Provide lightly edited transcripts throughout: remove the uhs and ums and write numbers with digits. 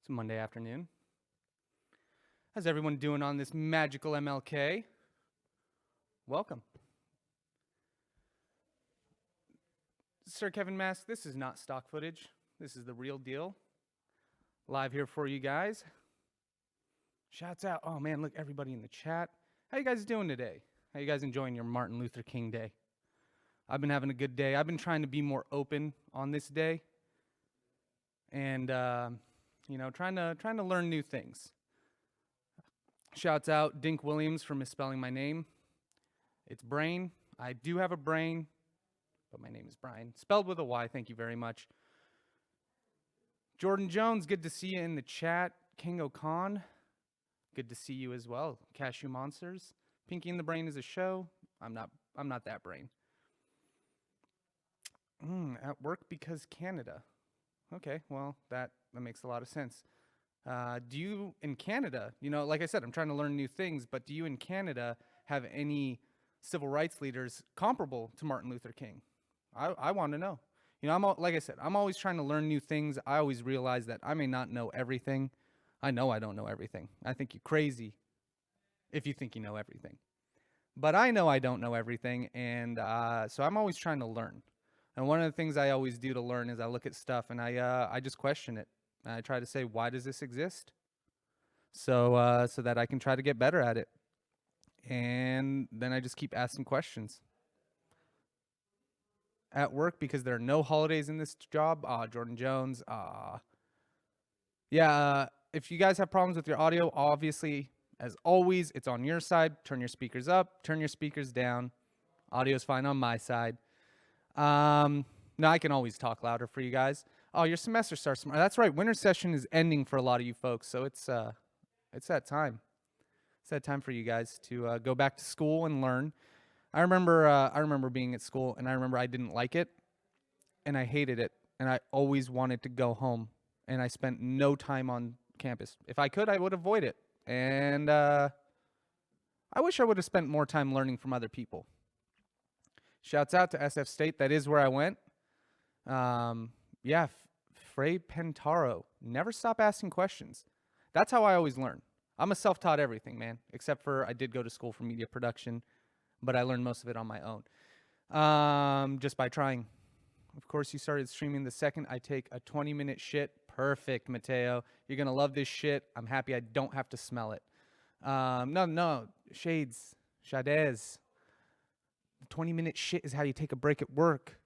It's Monday afternoon. How's everyone doing on this magical MLK? Welcome. Sir Kevin Mask, this is not stock footage. This is the real deal. Live here for you guys. Shouts out. Oh man, look, everybody in the chat. How you guys doing today? How you guys enjoying your Martin Luther King Day? I've been having a good day. I've been trying to be more open on this day. And trying to learn new things. Shouts out Dink Williams for misspelling my name. It's Brain. I do have a brain, but my name is Bryan. Spelled with a Y, thank you very much. Jordan Jones, good to see you in the chat. King O'Con, good to see you as well. Cashew Monsters. Pinky and the Brain is a show. I'm not that brain. At work because Canada. Okay, well, that makes a lot of sense. Do you in Canada, like I said, I'm trying to learn new things, but do you in Canada have any civil rights leaders comparable to Martin Luther King? I want to know. Like I said, I'm always trying to learn new things. I always realize that I may not know everything. I know I don't know everything. I think you're crazy if you think you know everything. But I know I don't know everything, and so I'm always trying to learn. And one of the things I always do to learn is I look at stuff and I just question it. And I try to say, why does this exist? So that I can try to get better at it. And then I just keep asking questions. At work, because there are no holidays in this job. Jordan Jones. If you guys have problems with your audio, obviously, as always, it's on your side. Turn your speakers up, turn your speakers down. Audio's fine on my side. No, I can always talk louder for you guys. Oh, your semester starts tomorrow. That's right. Winter session is ending for a lot of you folks, so it's that time. It's that time for you guys to go back to school and learn. I remember being at school, and I remember I didn't like it, and I hated it, and I always wanted to go home, and I spent no time on campus. If I could, I would avoid it, and I wish I would have spent more time learning from other people. Shouts out to SF State. That is where I went. Frey Pentaro. Never stop asking questions. That's how I always learn. I'm a self-taught everything, man. Except for I did go to school for media production, but I learned most of it on my own. Just by trying. Of course, you started streaming the second I take a 20-minute shit. Perfect, Mateo. You're going to love this shit. I'm happy I don't have to smell it. No. Shades. 20-minute shit is how you take a break at work.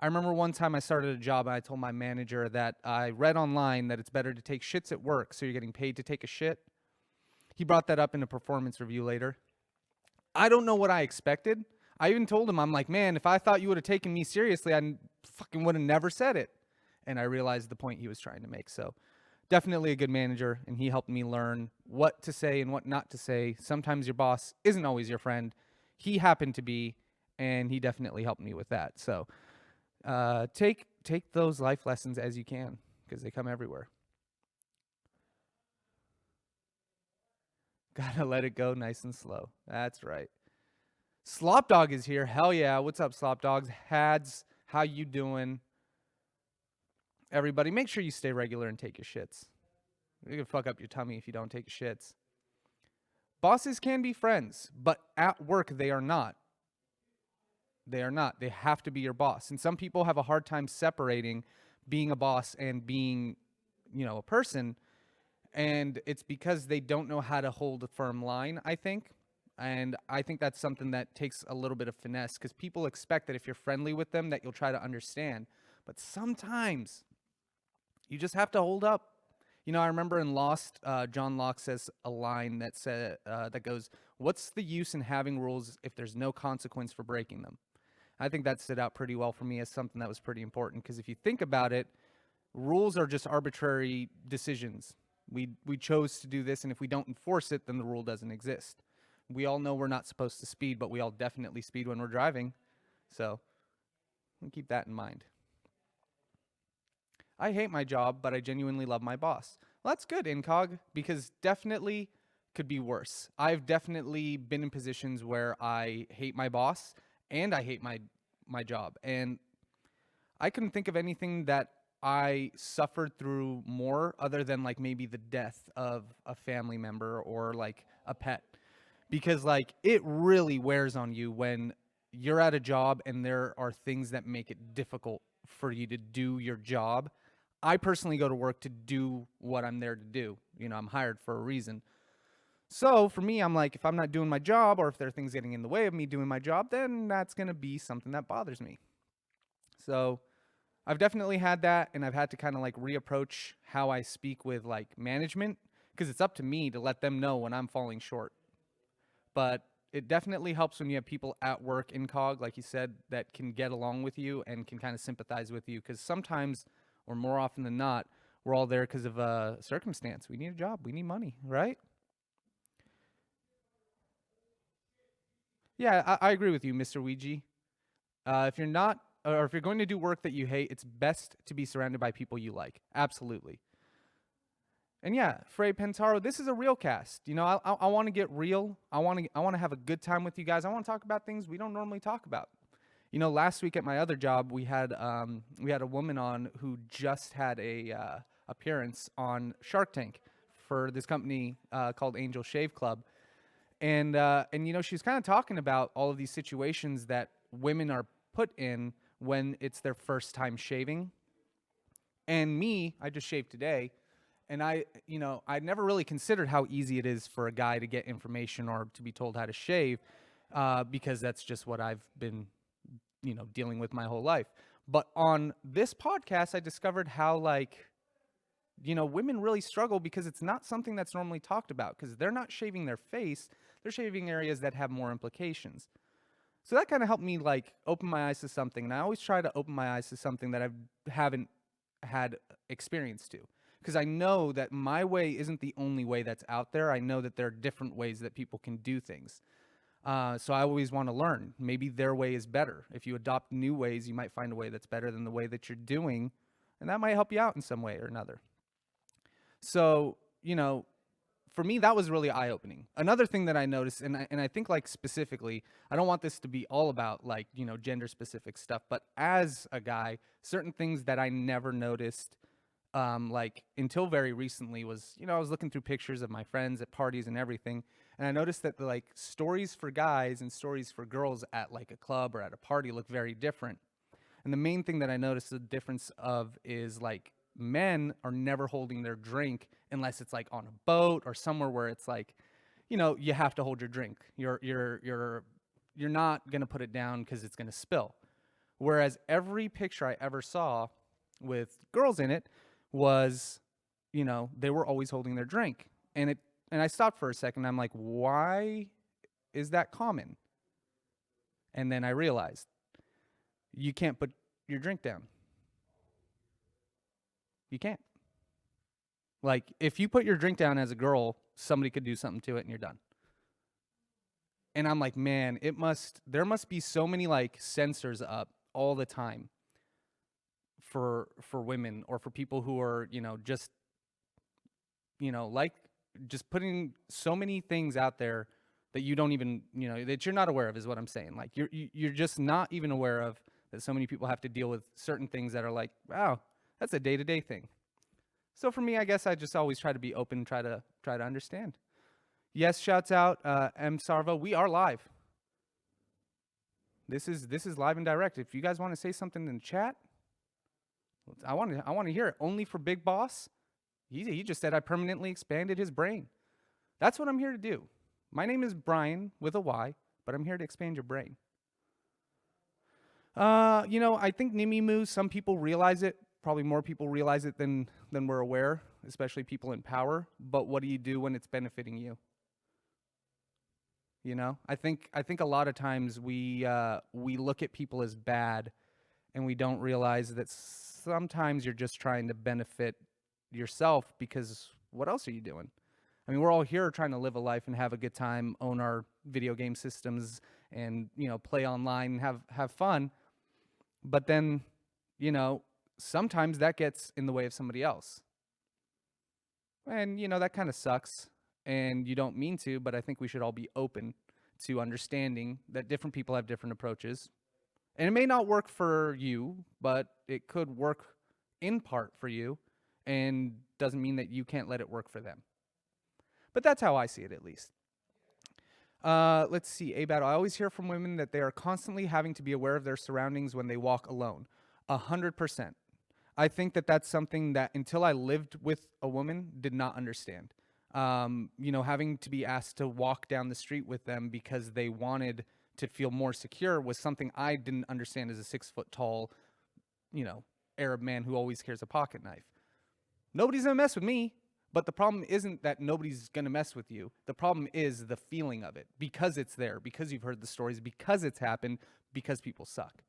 I remember one time I started a job and I told my manager that I read online that it's better to take shits at work so you're getting paid to take a shit. He brought that up in a performance review later. I don't know what I expected. I even told him, I'm like, man, if I thought you would have taken me seriously, I fucking would have never said it. And I realized the point he was trying to make. So definitely a good manager, and he helped me learn what to say and what not to say. Sometimes your boss isn't always your friend. He happened to be, and he definitely helped me with that. So take those life lessons as you can, because they come everywhere. Gotta let it go nice and slow. That's right. Slop Dog is here. Hell yeah. What's up, Slop Dogs? Hads, how you doing? Everybody, make sure you stay regular and take your shits. You can fuck up your tummy if you don't take your shits. Bosses can be friends, but at work they are not. They are not. They have to be your boss. And some people have a hard time separating being a boss and being, a person. And it's because they don't know how to hold a firm line, I think. And I think that's something that takes a little bit of finesse, because people expect that if you're friendly with them that you'll try to understand. But sometimes you just have to hold up. I remember in Lost, John Locke says a line that goes, "What's the use in having rules if there's no consequence for breaking them?" I think that stood out pretty well for me as something that was pretty important, because if you think about it, rules are just arbitrary decisions. We chose to do this, and if we don't enforce it, then the rule doesn't exist. We all know we're not supposed to speed, but we all definitely speed when we're driving. So keep that in mind. I hate my job, but I genuinely love my boss. Well, that's good, Incog, because definitely could be worse. I've definitely been in positions where I hate my boss and I hate my job. And I couldn't think of anything that I suffered through more, other than like maybe the death of a family member or like a pet, because like it really wears on you when you're at a job and there are things that make it difficult for you to do your job. I personally go to work to do what I'm there to do. You know, I'm hired for a reason. So for me, I'm like, if I'm not doing my job, or if there are things getting in the way of me doing my job, then that's going to be something that bothers me. So I've definitely had that, and I've had to kind of like reapproach how I speak with like management, because it's up to me to let them know when I'm falling short. But it definitely helps when you have people at work in cog, like you said, that can get along with you and can kind of sympathize with you, because sometimes, or more often than not, we're all there because of a circumstance. We need a job, we need money, right? Yeah, I agree with you, Mr. Ouija. If you're not, or if you're going to do work that you hate, it's best to be surrounded by people you like. Absolutely. And yeah, Frey Pentaro, this is a real cast. You know, I want to get real. I want to have a good time with you guys. I want to talk about things we don't normally talk about. You know, last week at my other job, we had a woman on who just had a appearance on Shark Tank for this company called Angel Shave Club, and you know, she was kind of talking about all of these situations that women are put in when it's their first time shaving. And me, I just shaved today, and you know, I'd never really considered how easy it is for a guy to get information or to be told how to shave, because that's just what I've been, you know, dealing with my whole life. But on this podcast, I discovered how, like, you know, women really struggle because it's not something that's normally talked about, because they're not shaving their face, they're shaving areas that have more implications. So that kind of helped me like open my eyes to something, and I always try to open my eyes to something that I haven't had experience to, because I know that my way isn't the only way that's out there. I know that there are different ways that people can do things. So I always want to learn. Maybe their way is better. If you adopt new ways, you might find a way that's better than the way that you're doing, and that might help you out in some way or another. So, you know, for me, that was really eye opening. Another thing that I noticed, and I think like specifically, I don't want this to be all about like, you know, gender specific stuff, but as a guy, certain things that I never noticed, like until very recently, was, you know, I was looking through pictures of my friends at parties and everything, and I noticed that the like stories for guys and stories for girls at like a club or at a party look very different. And the main thing that I noticed the difference of is like men are never holding their drink unless it's like on a boat or somewhere where it's like, you know, you have to hold your drink. You're not gonna put it down because it's gonna spill. Whereas every picture I ever saw with girls in it was, you know, they were always holding their drink. And I stopped for a second. I'm like, why is that common? And then I realized you can't put your drink down. You can't. Like, if you put your drink down as a girl, somebody could do something to it and you're done. And I'm like, man, there must be so many like sensors up all the time for women or for people who are, you know, just, you know, like just putting so many things out there that you don't even, you know, that you're not aware of, is what I'm saying. Like you're just not even aware of, that so many people have to deal with certain things that are like, wow, that's a day-to-day thing. So for me, I guess I just always try to be open, try to understand. Yes, shouts out M Sarva. We are live. This is live and direct. If you guys want to say something in the chat, I want to hear it. Only for Big Boss. He just said I permanently expanded his brain. That's what I'm here to do. My name is Bryan with a Y, but I'm here to expand your brain. You know, I think Nimimu, some people realize it. Probably more people realize it than we're aware, especially people in power. But what do you do when it's benefiting you? You know, I think a lot of times we look at people as bad, and we don't realize that sometimes you're just trying to benefit yourself, because what else are you doing? I mean, we're all here trying to live a life and have a good time, own our video game systems, and, you know, play online and have fun. But then, you know, sometimes that gets in the way of somebody else. And, you know, that kind of sucks. And you don't mean to, but I think we should all be open to understanding that different people have different approaches. And it may not work for you, but it could work in part for you, and doesn't mean that you can't let it work for them. But that's how I see it, at least. Let's see. A battle. I always hear from women that they are constantly having to be aware of their surroundings when they walk alone. 100%. I think that that's something that until I lived with a woman, did not understand. Having to be asked to walk down the street with them because they wanted to feel more secure was something I didn't understand as a 6 foot tall, you know, Arab man who always carries a pocket knife. Nobody's gonna mess with me. But the problem isn't that nobody's going to mess with you. The problem is the feeling of it, because it's there, because you've heard the stories, because it's happened, because people suck.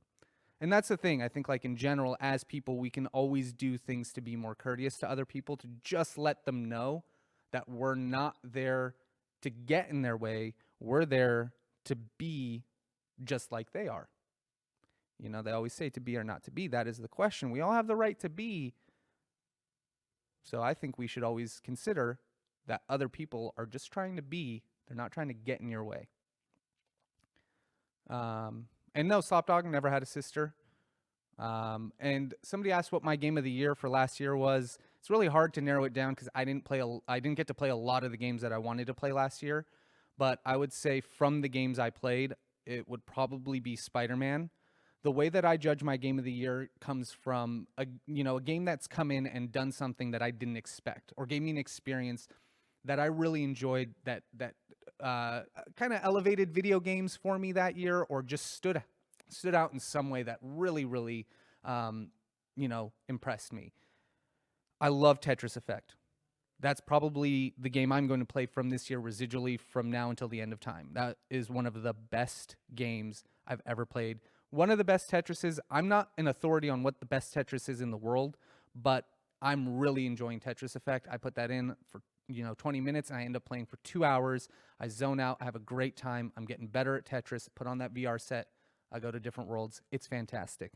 And that's the thing. I think, like, in general, as people, we can always do things to be more courteous to other people, to just let them know that we're not there to get in their way. We're there to be just like they are. They always say to be or not to be. That is the question. We all have the right to be. So I think we should always consider that other people are just trying to be, they're not trying to get in your way. And no, Slop Dog never had a sister. And somebody asked what my game of the year for last year was. It's really hard to narrow it down because I didn't get to play a lot of the games that I wanted to play last year. But I would say from the games I played, it would probably be Spider-Man. The way that I judge my game of the year comes from a game that's come in and done something that I didn't expect, or gave me an experience that I really enjoyed, that kind of elevated video games for me that year, or just stood out in some way that really impressed me. I love Tetris Effect. That's probably the game I'm going to play from this year residually from now until the end of time. That is one of the best games I've ever played. One of the best Tetrises. I'm not an authority on what the best Tetris is in the world, but I'm really enjoying Tetris Effect. I put that in for 20 minutes, and I end up playing for 2 hours. I zone out. I have a great time. I'm getting better at Tetris. Put on that VR set. I go to different worlds. It's fantastic.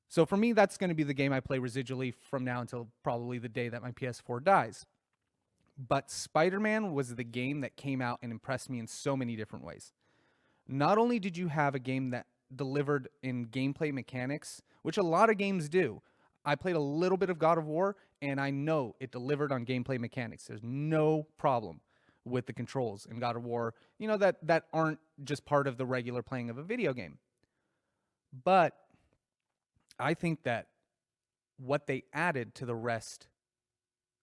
So for me, that's going to be the game I play residually from now until probably the day that my PS4 dies. But Spider-Man was the game that came out and impressed me in so many different ways. Not only did you have a game that delivered in gameplay mechanics, which a lot of games do. I played a little bit of God of War, and I know it delivered on gameplay mechanics. There's no problem with the controls in God of War, that aren't just part of the regular playing of a video game. But I think that what they added to the rest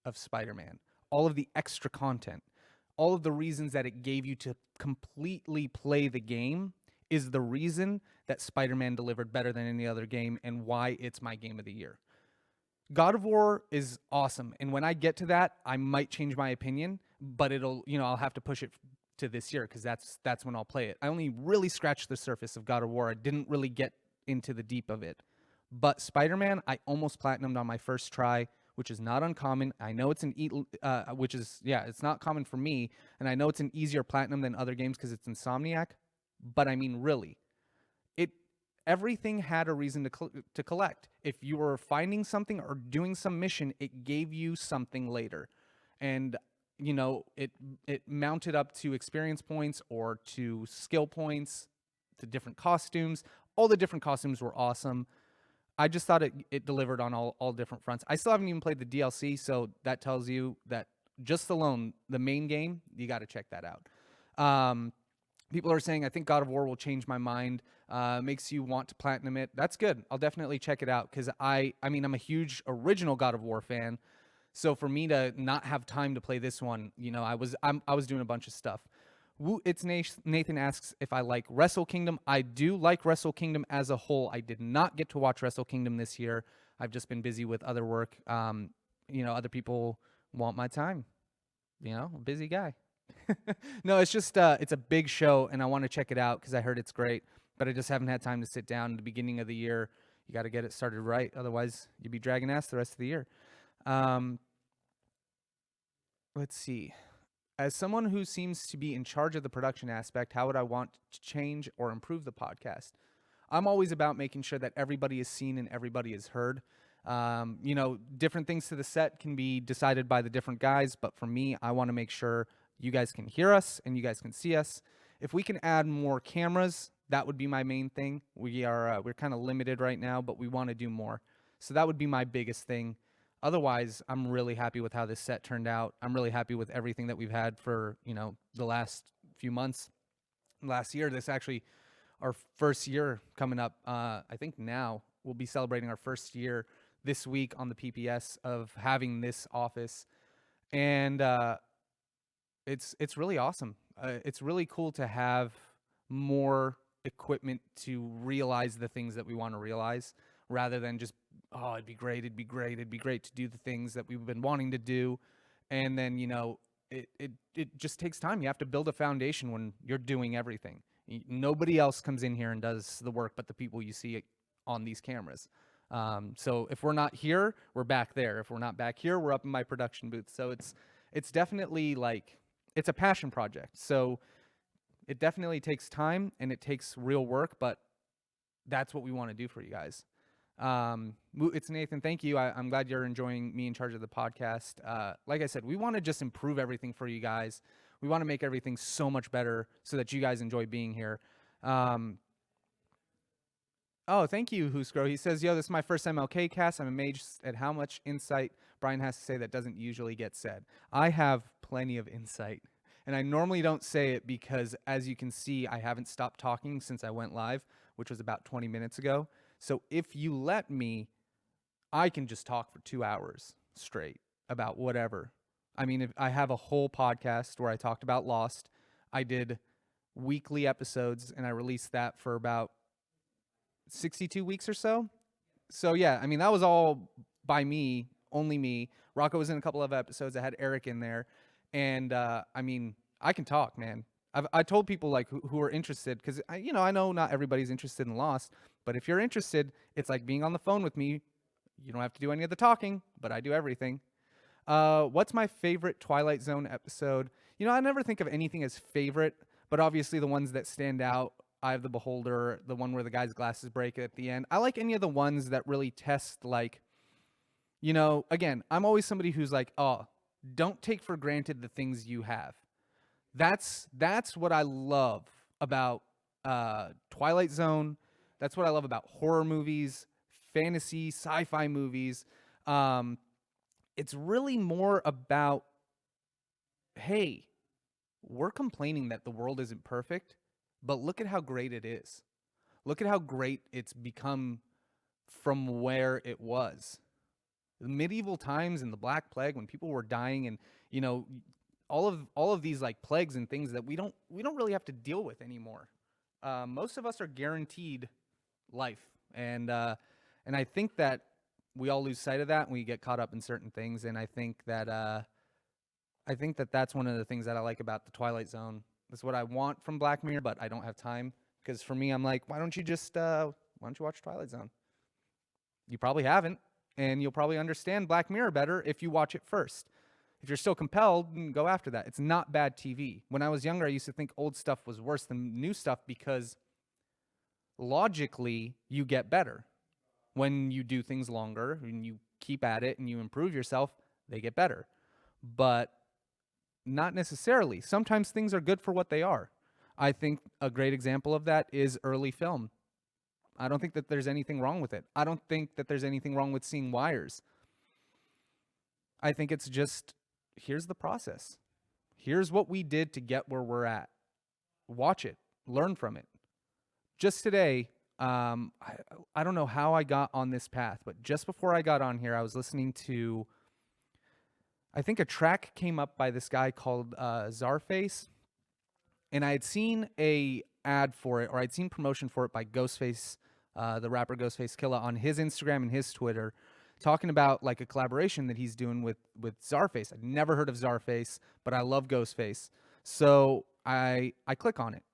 of Spider-Man, all of the extra content, all of the reasons that it gave you to completely play the game, is the reason that Spider-Man delivered better than any other game, and why it's my game of the year. God of War is awesome, and when I get to that, I might change my opinion, but I'll have to push it to this year, because that's when I'll play it. I only really scratched the surface of God of War. I didn't really get into the deep of it. But Spider-Man, I almost platinumed on my first try, which is not uncommon. I know it's it's not common for me, and I know it's an easier platinum than other games because it's Insomniac. But I mean, really, everything had a reason to collect. If you were finding something or doing some mission, it gave you something later, and it mounted up to experience points or to skill points, to different costumes. All the different costumes were awesome. I just thought it delivered on all different fronts. I still haven't even played the DLC, so that tells you that just alone, the main game, you got to check that out. People are saying, I think God of War will change my mind, makes you want to platinum it. That's good. I'll definitely check it out, because I'm a huge original God of War fan. So for me to not have time to play this one, I was doing a bunch of stuff. It's Nathan asks if I like Wrestle Kingdom. I do like Wrestle Kingdom as a whole. I did not get to watch Wrestle Kingdom this year. I've just been busy with other work. Other people want my time. Busy guy. No, it's just it's a big show, and I want to check it out because I heard it's great, but I just haven't had time to sit down. At the beginning of the year, you got to get it started right, otherwise you'd be dragging ass the rest of the year. Let's see. As someone who seems to be in charge of the production aspect, how would I want to change or improve the podcast? I'm always about making sure that everybody is seen and everybody is heard. Different things to the set can be decided by the different guys, but for me, I want to make sure you guys can hear us and you guys can see us. If we can add more cameras, that would be my main thing. We're kind of limited right now, but we want to do more. So that would be my biggest thing. Otherwise, I'm really happy with how this set turned out. I'm really happy with everything that we've had for, the last few months. Last year, this actually our first year coming up. I think now we'll be celebrating our first year this week on the PPS of having this office, and it's really awesome. It's really cool to have more equipment to realize the things that we want to realize, rather than just, oh, it'd be great to do the things that we've been wanting to do, and then it just takes time. You have to build a foundation when you're doing everything. Nobody else comes in here and does the work but the people you see on these cameras. So if we're not here, we're back there. If we're not back here, we're up in my production booth. So it's definitely like, it's a passion project. So it definitely takes time and it takes real work, but that's what we want to do for you guys. It's Nathan. Thank you. I'm glad you're enjoying me in charge of the podcast. Like I said, we want to just improve everything for you guys. We want to make everything so much better so that you guys enjoy being here. Oh, thank you, Huskro. He says, yo, this is my first MLK cast. I'm amazed at how much insight Bryan has to say that doesn't usually get said. I have plenty of insight. And I normally don't say it because, as you can see, I haven't stopped talking since I went live, which was about 20 minutes ago. So if you let me, I can just talk for 2 hours straight about whatever. I mean, if I have a whole podcast where I talked about Lost. I did weekly episodes, and I released that for about 62 weeks or so. So yeah, I mean, that was all by me, only me. Rocco was in a couple of episodes. I had Eric in there. And I mean, I can talk, man. I told people like who are interested, because I know not everybody's interested in Lost, but if you're interested, it's like being on the phone with me. You don't have to do any of the talking, but I do everything. What's my favorite Twilight Zone episode? I never think of anything as favorite, but obviously the ones that stand out, Eye of the Beholder, the one where the guy's glasses break at the end. I like any of the ones that really test, like, again, I'm always somebody who's like, oh, don't take for granted the things you have. That's what I love about Twilight Zone. That's what I love about horror movies, fantasy, sci-fi movies. It's really more about, hey, we're complaining that the world isn't perfect, but look at how great it is. Look at how great it's become from where it was. The medieval times and the Black Plague, when people were dying, and all of these like plagues and things that we don't really have to deal with anymore. Most of us are guaranteed life, and I think that we all lose sight of that when we get caught up in certain things. And I think that that's one of the things that I like about the Twilight Zone. That's what I want from Black Mirror, but I don't have time, because for me, I'm like, why don't you watch Twilight Zone? You probably haven't, and you'll probably understand Black Mirror better if you watch it first. If you're still compelled, go after that. It's not bad TV. When I was younger, I used to think old stuff was worse than new stuff because logically you get better. When you do things longer and you keep at it and you improve yourself, they get better. But not necessarily. Sometimes things are good for what they are. I think a great example of that is early film. I don't think that there's anything wrong with it. I don't think that there's anything wrong with seeing wires. I think it's just, here's the process. Here's what we did to get where we're at. Watch it. Learn from it. Just today, I don't know how I got on this path, but just before I got on here, I was listening to, I think a track came up by this guy called Czarface, and I had seen a ad for it, or I'd seen promotion for it by Ghostface, the rapper Ghostface Killah, on his Instagram and his Twitter, talking about like a collaboration that he's doing with Czarface. I'd never heard of Czarface, but I love Ghostface. So I click on it,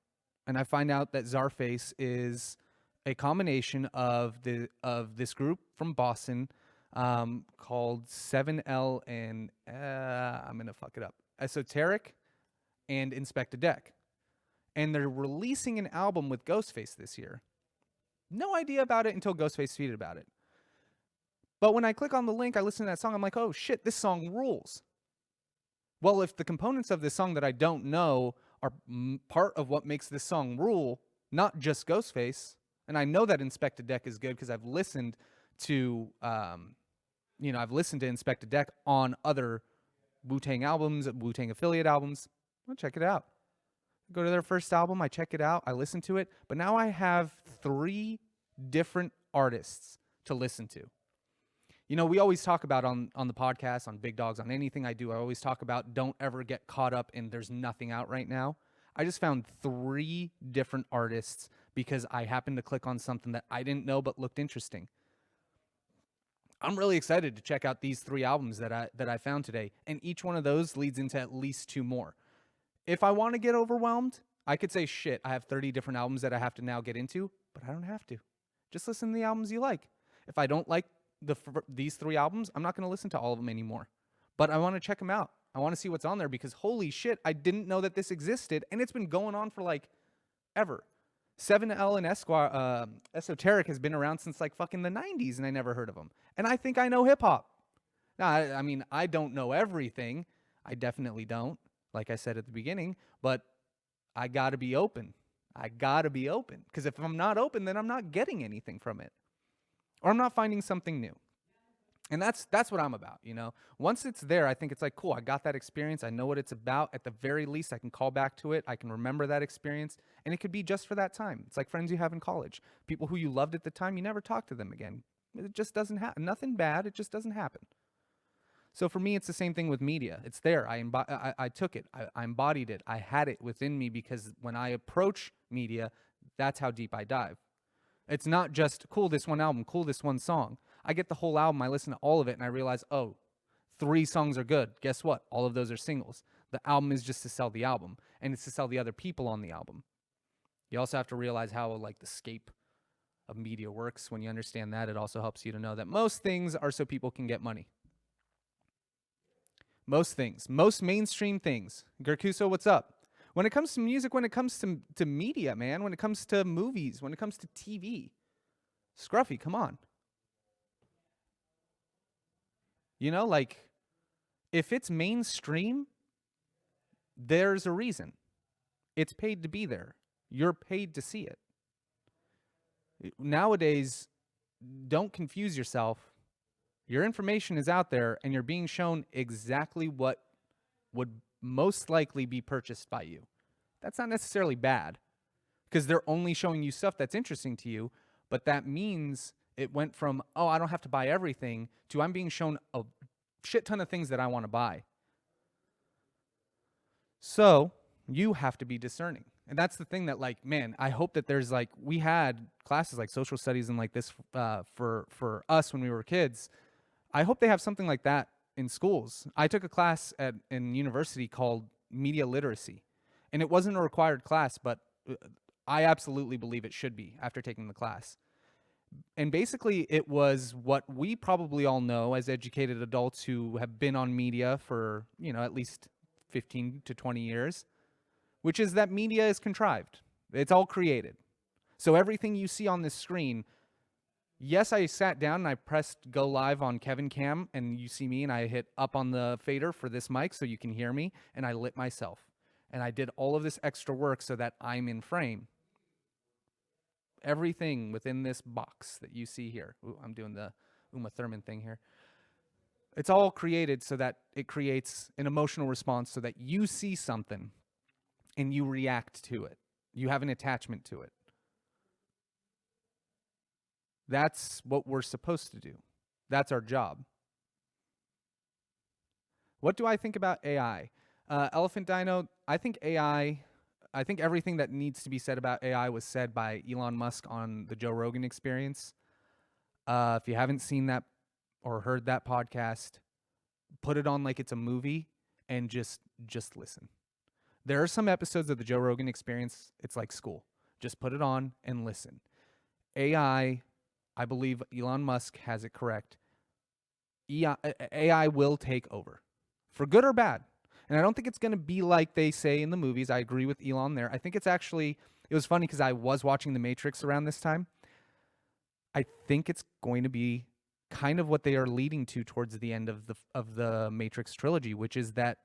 and I find out that Czarface is a combination of this group from Boston called 7L and I'm gonna fuck it up, Esoteric and Inspect a Deck, and they're releasing an album with Ghostface this year. No idea about it until Ghostface tweeted about it. But when I click on the link, I listen to that song, I'm like, oh shit, this song rules. Well, if the components of this song that I don't know are part of what makes this song rule, not just Ghostface, and I know that Inspect a Deck is good because I've listened to, I've listened to Inspect a Deck on other Wu-Tang albums, Wu-Tang affiliate albums. I'll check it out. Go to their first album, I check it out, I listen to it, but now I have 3 different artists to listen to. We always talk about on the podcast, on Big Dogs, on anything I do, I always talk about don't ever get caught up in there's nothing out right now. I just found 3 different artists because I happened to click on something that I didn't know but looked interesting. I'm really excited to check out these 3 albums that I found today, and each one of those leads into at least 2 more. If I want to get overwhelmed, I could say, shit, I have 30 different albums that I have to now get into, but I don't have to. Just listen to the albums you like. If I don't like these 3 albums, I'm not going to listen to all of them anymore. But I want to check them out. I want to see what's on there because holy shit, I didn't know that this existed, and it's been going on for like ever. 7L and Esoteric has been around since like fucking the 90s, and I never heard of them. And I think I know hip-hop. Now, I mean, I don't know everything. I definitely don't, like I said at the beginning, but I got to be open. I got to be open because if I'm not open, then I'm not getting anything from it. Or I'm not finding something new. And that's what I'm about, Once it's there, I think it's like, cool, I got that experience. I know what it's about. At the very least, I can call back to it. I can remember that experience. And it could be just for that time. It's like friends you have in college. People who you loved at the time, you never talk to them again. It just doesn't happen. Nothing bad. It just doesn't happen. So for me, it's the same thing with media. It's there. I took it. I embodied it. I had it within me because when I approach media, that's how deep I dive. It's not just, cool, this one album, cool, this one song. I get the whole album, I listen to all of it, and I realize, 3 songs are good. Guess what? All of those are singles. The album is just to sell the album, and it's to sell the other people on the album. You also have to realize how, like, the scape of media works. When you understand that, it also helps you to know that most things are so people can get money. Most things. Most mainstream things. Gerkuso, what's up? When it comes to music, when it comes to media, man, when it comes to movies, when it comes to TV, Scruffy, come on. Like, if it's mainstream, there's a reason. It's paid to be there. You're paid to see it. Nowadays, don't confuse yourself. Your information is out there, and you're being shown exactly what would most likely be purchased by you. That's not necessarily bad, because they're only showing you stuff that's interesting to you, but that means it went from, I don't have to buy everything, to I'm being shown a shit ton of things that I want to buy. So you have to be discerning. And that's the thing that, like, man, I hope that there's, like, we had classes like social studies and like this for us when we were kids. I hope they have something like that in schools. I took a class in university called media literacy, and it wasn't a required class, but I absolutely believe it should be after taking the class. And basically, it was what we probably all know as educated adults who have been on media for, at least 15 to 20 years, which is that media is contrived. It's all created. So everything you see on this screen, yes, I sat down and I pressed go live on Kevin Cam, and you see me, and I hit up on the fader for this mic so you can hear me, and I lit myself. And I did all of this extra work so that I'm in frame. Everything within this box that you see here. Ooh, I'm doing the Uma Thurman thing here. It's all created so that it creates an emotional response so that you see something and you react to it. You have an attachment to it. That's what we're supposed to do. That's our job. What do I think about AI? Elephant Dino, I think everything that needs to be said about AI was said by Elon Musk on the Joe Rogan Experience. If you haven't seen that or heard that podcast, put it on like it's a movie and just listen. There are some episodes of the Joe Rogan Experience, it's like school. Just put it on and listen. AI, I believe Elon Musk has it correct. AI will take over, for good or bad. And I don't think it's going to be like they say in the movies. I agree with Elon there. I think it was funny because I was watching The Matrix around this time. I think it's going to be kind of what they are leading to towards the end of the Matrix trilogy, which is that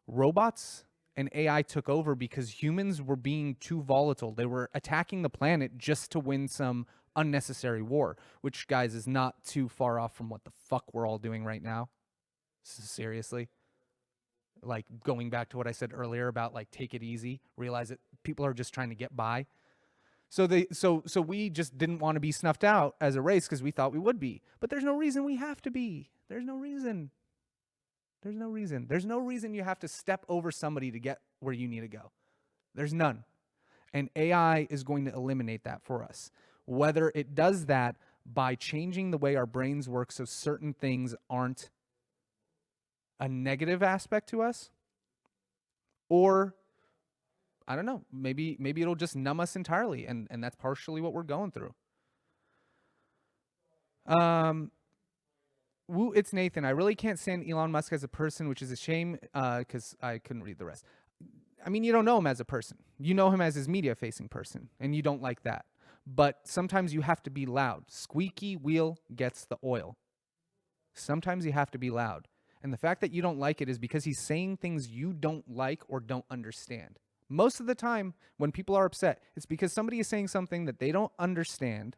robots and AI took over because humans were being too volatile. They were attacking the planet just to win some unnecessary war, which, guys, is not too far off from what the fuck we're all doing right now. Seriously. Like, going back to what I said earlier about, like, take it easy, realize that people are just trying to get by. So we just didn't want to be snuffed out as a race because we thought we would be. But there's no reason we have to be. There's no reason. There's no reason. There's no reason you have to step over somebody to get where you need to go. There's none. And AI is going to eliminate that for us. Whether it does that by changing the way our brains work so certain things aren't a negative aspect to us, or I don't know, maybe it'll just numb us entirely, and that's partially what we're going through. Woo, it's Nathan. I really can't stand Elon Musk as a person, which is a shame because I couldn't read the rest. I mean, you don't know him as a person. You know him as his media-facing person, and you don't like that. But sometimes you have to be loud. Squeaky wheel gets the oil. Sometimes you have to be loud. And the fact that you don't like it is because he's saying things you don't like or don't understand. Most of the time, when people are upset, it's because somebody is saying something that they don't understand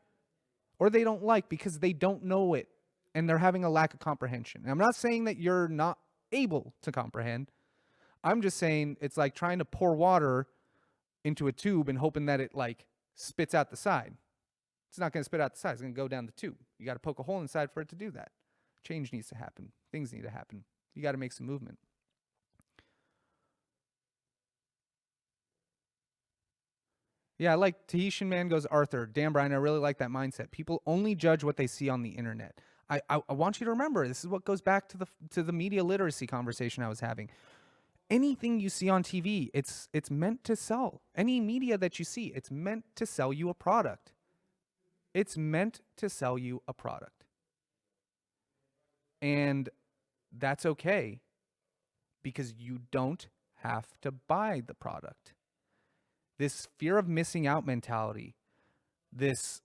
or they don't like because they don't know it and they're having a lack of comprehension. And I'm not saying that you're not able to comprehend. I'm just saying it's like trying to pour water into a tube and hoping that it, like, spits out the side. It's not going to spit out the side. It's going to go down the tube. You got to poke a hole inside for it to do that. Change needs to happen. Things need to happen. You got to make some movement. Yeah, I like Tahitian Man goes Arthur. Damn, Bryan, I really like that mindset. People only judge what they see on the internet. I want you to remember, this is what goes back to the media literacy conversation I was having. Anything you see on TV, it's meant to sell. Any media that you see, it's meant to sell you a product. It's meant to sell you a product. And that's okay because you don't have to buy the product. This fear of missing out mentality, this,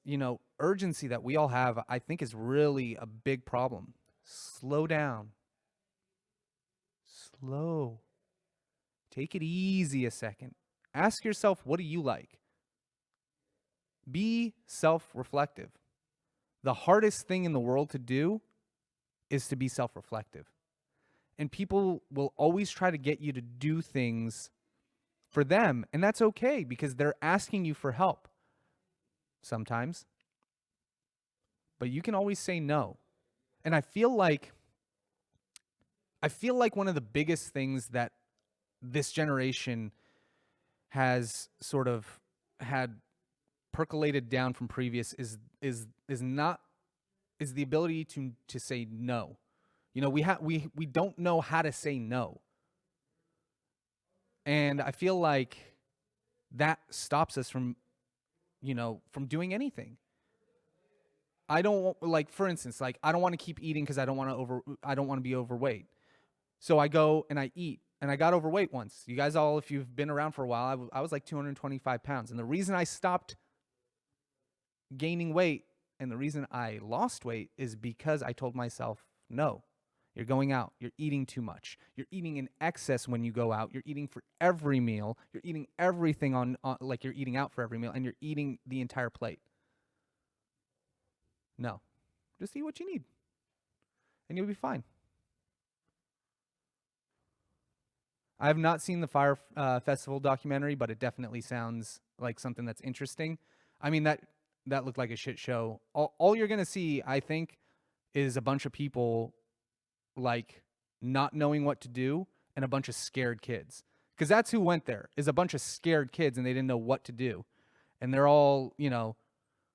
urgency that we all have, I think is really a big problem. Slow down. Slow. Take it easy a second. Ask yourself, what do you like? Be self-reflective. The hardest thing in the world to do is to be self-reflective. And people will always try to get you to do things for them, and that's okay because they're asking you for help sometimes. But you can always say no. And I feel like one of the biggest things that this generation has sort of had percolated down from previous is the ability to say no. We don't know how to say no. And I feel like that stops us from doing anything. I don't, like, for instance, like, I don't want to keep eating because I don't want to be overweight. So I go and I eat, and I got overweight once. You guys all, if you've been around for a while, I was like 225 pounds. And the reason I stopped gaining weight and the reason I lost weight is because I told myself, no, you're going out. You're eating too much. You're eating in excess when you go out. You're eating for every meal. You're eating everything on like you're eating out for every meal, and you're eating the entire plate. No, just eat what you need, and you'll be fine. I have not seen the Fire Festival documentary, but it definitely sounds like something that's interesting. I mean, that looked like a shit show. All you're gonna see, I think, is a bunch of people like not knowing what to do and a bunch of scared kids. Because that's who went there, is a bunch of scared kids, and they didn't know what to do. And they're all,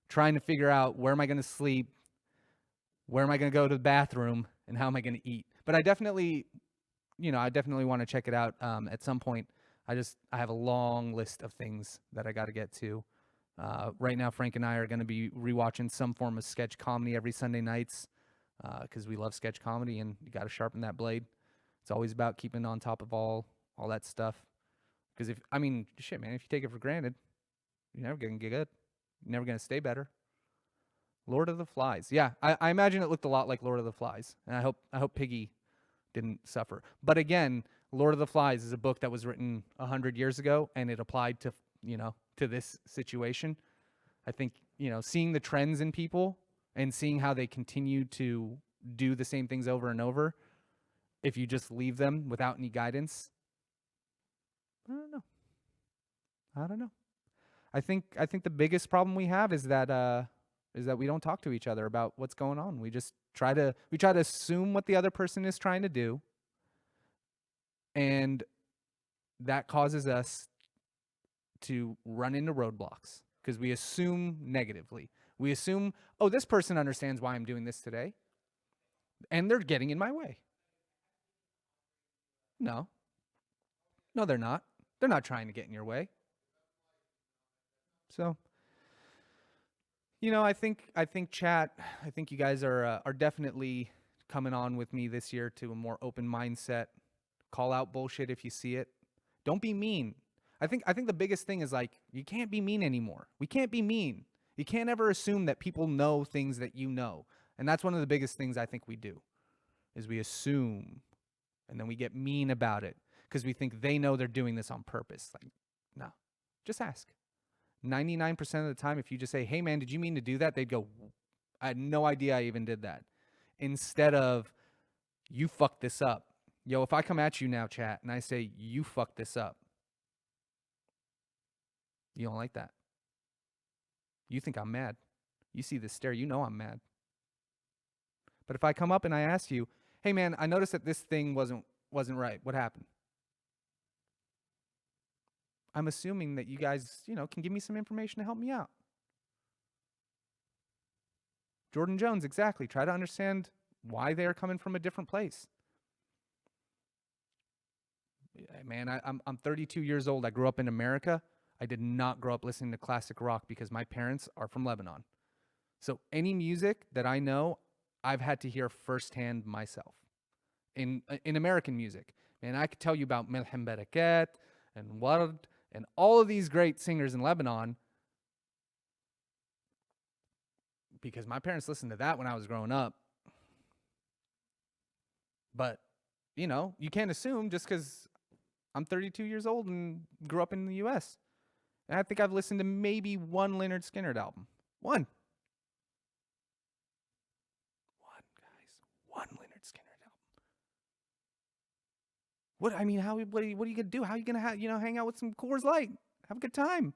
trying to figure out, where am I going to sleep? Where am I going to go to the bathroom? And how am I going to eat? But I definitely want to check it out at some point. I have a long list of things that I got to get to. Right now, Frank and I are going to be rewatching some form of sketch comedy every Sunday nights because we love sketch comedy, and you got to sharpen that blade. It's always about keeping on top of all that stuff. Because if you take it for granted, you're never going to get good. You're never going to stay better. Lord of the Flies. Yeah, I imagine it looked a lot like Lord of the Flies, and I hope Piggy didn't suffer. But again, Lord of the Flies is a book that was written 100 years ago, and it applied to this situation. I think seeing the trends in people and seeing how they continue to do the same things over and over, if you just leave them without any guidance, I don't know. I don't know. I think the biggest problem we have is that we don't talk to each other about what's going on. We just try to assume what the other person is trying to do, and that causes us to run into roadblocks because we assume negatively. We assume, oh, this person understands why I'm doing this today, and they're getting in my way. No. No, they're not. They're not trying to get in your way. So, I think chat, I think you guys are definitely coming on with me this year to a more open mindset. Call out bullshit if you see it. Don't be mean. I think the biggest thing is like, you can't be mean anymore. We can't be mean. You can't ever assume that people know things that you know. And that's one of the biggest things I think we do, is we assume, and then we get mean about it because we think they know they're doing this on purpose. Like, no, just ask. 99% of the time, if you just say, hey man, did you mean to do that? They'd go, I had no idea I even did that. Instead of, you fucked this up. Yo, if I come at you now, chat, and I say, you fucked this up, you don't like that. You think I'm mad. You see this stare, you know I'm mad. But if I come up and I ask you, hey man, I noticed that this thing wasn't right. What happened? I'm assuming that you guys, can give me some information to help me out. Jordan Jones, exactly. Try to understand why they are coming from a different place. Man, I'm 32 years old. I grew up in America. I did not grow up listening to classic rock because my parents are from Lebanon. So any music that I know, I've had to hear firsthand myself. In American music, man, I could tell you about Melhem Bereket and Ward and all of these great singers in Lebanon because my parents listened to that when I was growing up. But, you can't assume just because I'm 32 years old and grew up in the U.S. And I think I've listened to maybe one Lynyrd Skynyrd album. One, guys. One Lynyrd Skynyrd album. What are you going to do? How are you going to hang out with some Coors Light? Have a good time.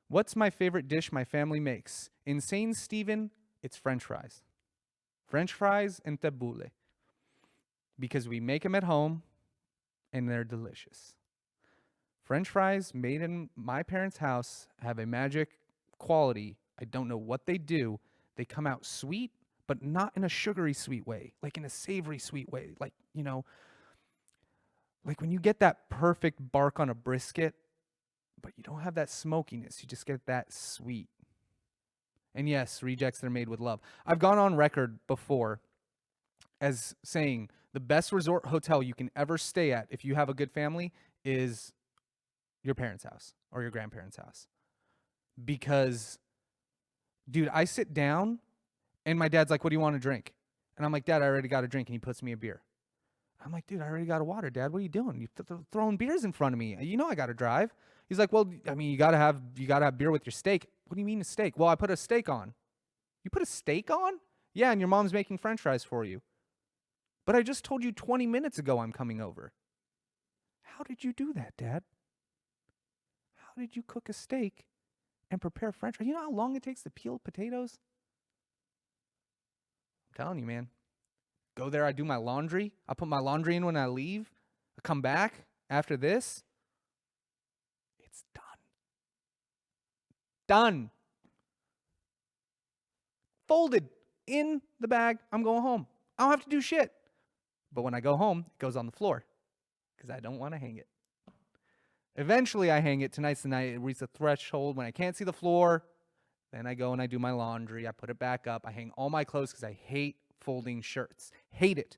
What's my favorite dish my family makes? Insane Steven, it's French fries. French fries and tabbouleh. Because we make them at home and they're delicious. French fries made in my parents' house have a magic quality. I don't know what they do. They come out sweet, but not in a sugary sweet way, like in a savory sweet way. Like, like when you get that perfect bark on a brisket, but you don't have that smokiness. You just get that sweet. And yes, rejects, they're made with love. I've gone on record before as saying the best resort hotel you can ever stay at if you have a good family is your parents' house or your grandparents' house. Because, dude, I sit down and my dad's like, what do you want to drink? And I'm like, Dad, I already got a drink. And he puts me a beer. I'm like, dude, I already got a water, Dad. What are you doing? You're throwing beers in front of me. You know I got to drive. He's like, well, I mean, you gotta have beer with your steak. What do you mean a steak? Well, I put a steak on. You put a steak on? Yeah, and your mom's making French fries for you. But I just told you 20 minutes ago I'm coming over. How did you do that, Dad? How did you cook a steak and prepare French fries? You know how long it takes to peel potatoes? I'm telling you, man. Go there, I do my laundry. I put my laundry in when I leave. I come back after this. It's done. Done. Folded in the bag. I'm going home. I don't have to do shit. But when I go home, it goes on the floor because I don't want to hang it. Eventually, I hang it. Tonight's the night. It reaches a threshold when I can't see the floor. Then I go and I do my laundry. I put it back up. I hang all my clothes because I hate folding shirts. Hate it.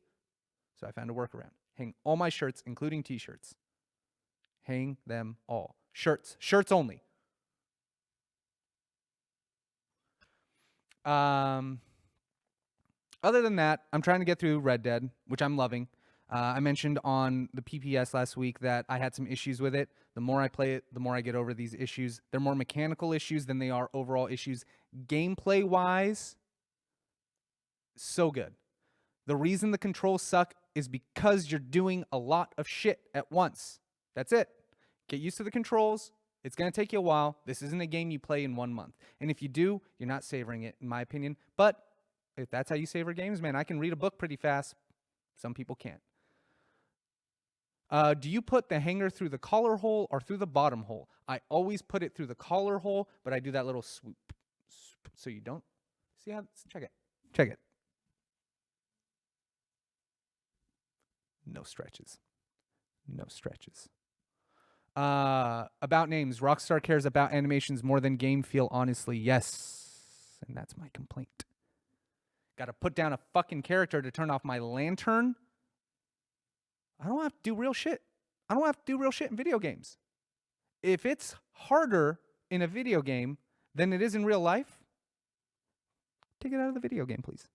So I found a workaround. Hang all my shirts, including t-shirts. Hang them all. Shirts. Shirts only. Other than that, I'm trying to get through Red Dead, which I'm loving. I mentioned on the PPS last week that I had some issues with it. The more I play it, the more I get over these issues. They're more mechanical issues than they are overall issues. Gameplay wise, so good. The reason the controls suck is because you're doing a lot of shit at once. That's it. Get used to the controls. It's going to take you a while. This isn't a game you play in 1 month. And if you do, you're not savoring it, in my opinion. But if that's how you savor games, man, I can read a book pretty fast. Some people can't. Do you put the hanger through the collar hole or through the bottom hole? I always put it through the collar hole, but I do that little swoop. So you don't see how. Check it. Check it. No stretches. No stretches. About names. Rockstar cares about animations more than game feel, honestly. Yes. And that's my complaint. Gotta put down a fucking character to turn off my lantern. I don't have to do real shit. I don't have to do real shit in video games. If it's harder in a video game than it is in real life, take it out of the video game, please.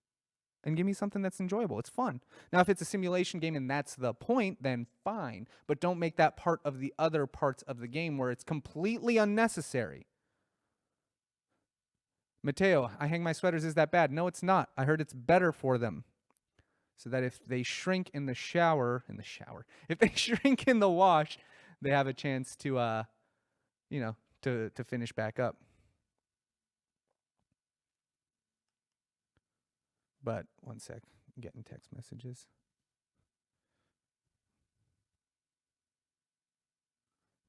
And give me something that's enjoyable. It's fun. Now, if it's a simulation game and that's the point, then fine. But don't make that part of the other parts of the game where it's completely unnecessary. Mateo, I hang my sweaters. Is that bad? No, it's not. I heard it's better for them. So that if they shrink in the shower, if they shrink in the wash, they have a chance to, to finish back up. But one sec, I'm getting text messages.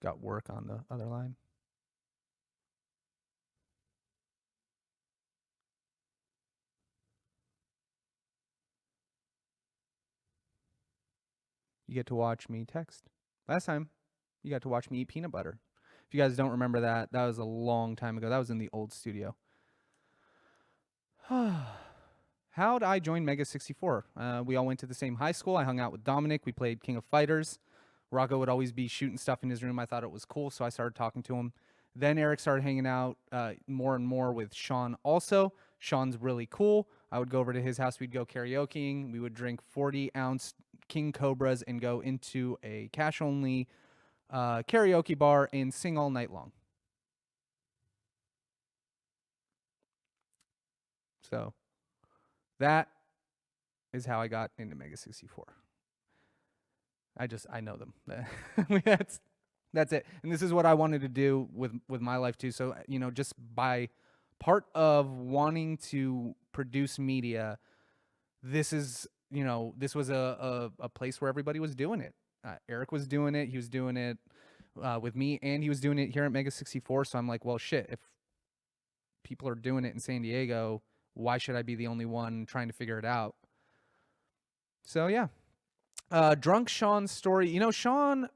Got work on the other line. You get to watch me text. Last time, you got to watch me eat peanut butter. If you guys don't remember that, that was a long time ago. That was in the old studio. How'd I join Mega 64? We all went to the same high school. I hung out with Dominic. We played King of Fighters. Rocco would always be shooting stuff in his room. I thought it was cool, so I started talking to him. Then Eric started hanging out more and more with Sean also. Sean's really cool. I would go over to his house. We'd go karaokeing. We would drink 40-ounce King Cobras and go into a cash-only karaoke bar and sing all night long. So that is how I got into Mega 64. I know them. That's it. And this is what I wanted to do with my life too. So, just by part of wanting to produce media, this is, this was a place where everybody was doing it. Eric was doing it. He was doing it with me, and he was doing it here at Mega 64. So I'm like, well, shit, if people are doing it in San Diego, why should I be the only one trying to figure it out? So, yeah. Drunk Sean's story. Sean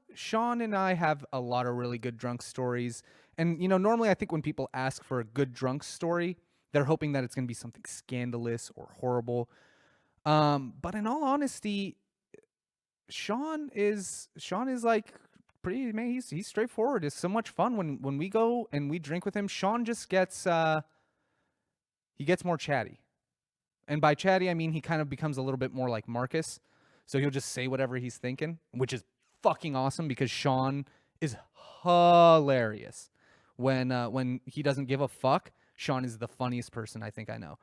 and I have a lot of really good drunk stories. And, normally I think when people ask for a good drunk story, they're hoping that it's going to be something scandalous or horrible. But in all honesty, Sean is like pretty, man, he's straightforward. It's so much fun when we go and we drink with him. Sean just gets he gets more chatty. And by chatty, I mean he kind of becomes a little bit more like Marcus. So he'll just say whatever he's thinking, which is fucking awesome because Sean is hilarious. When he doesn't give a fuck, Sean is the funniest person I think I know.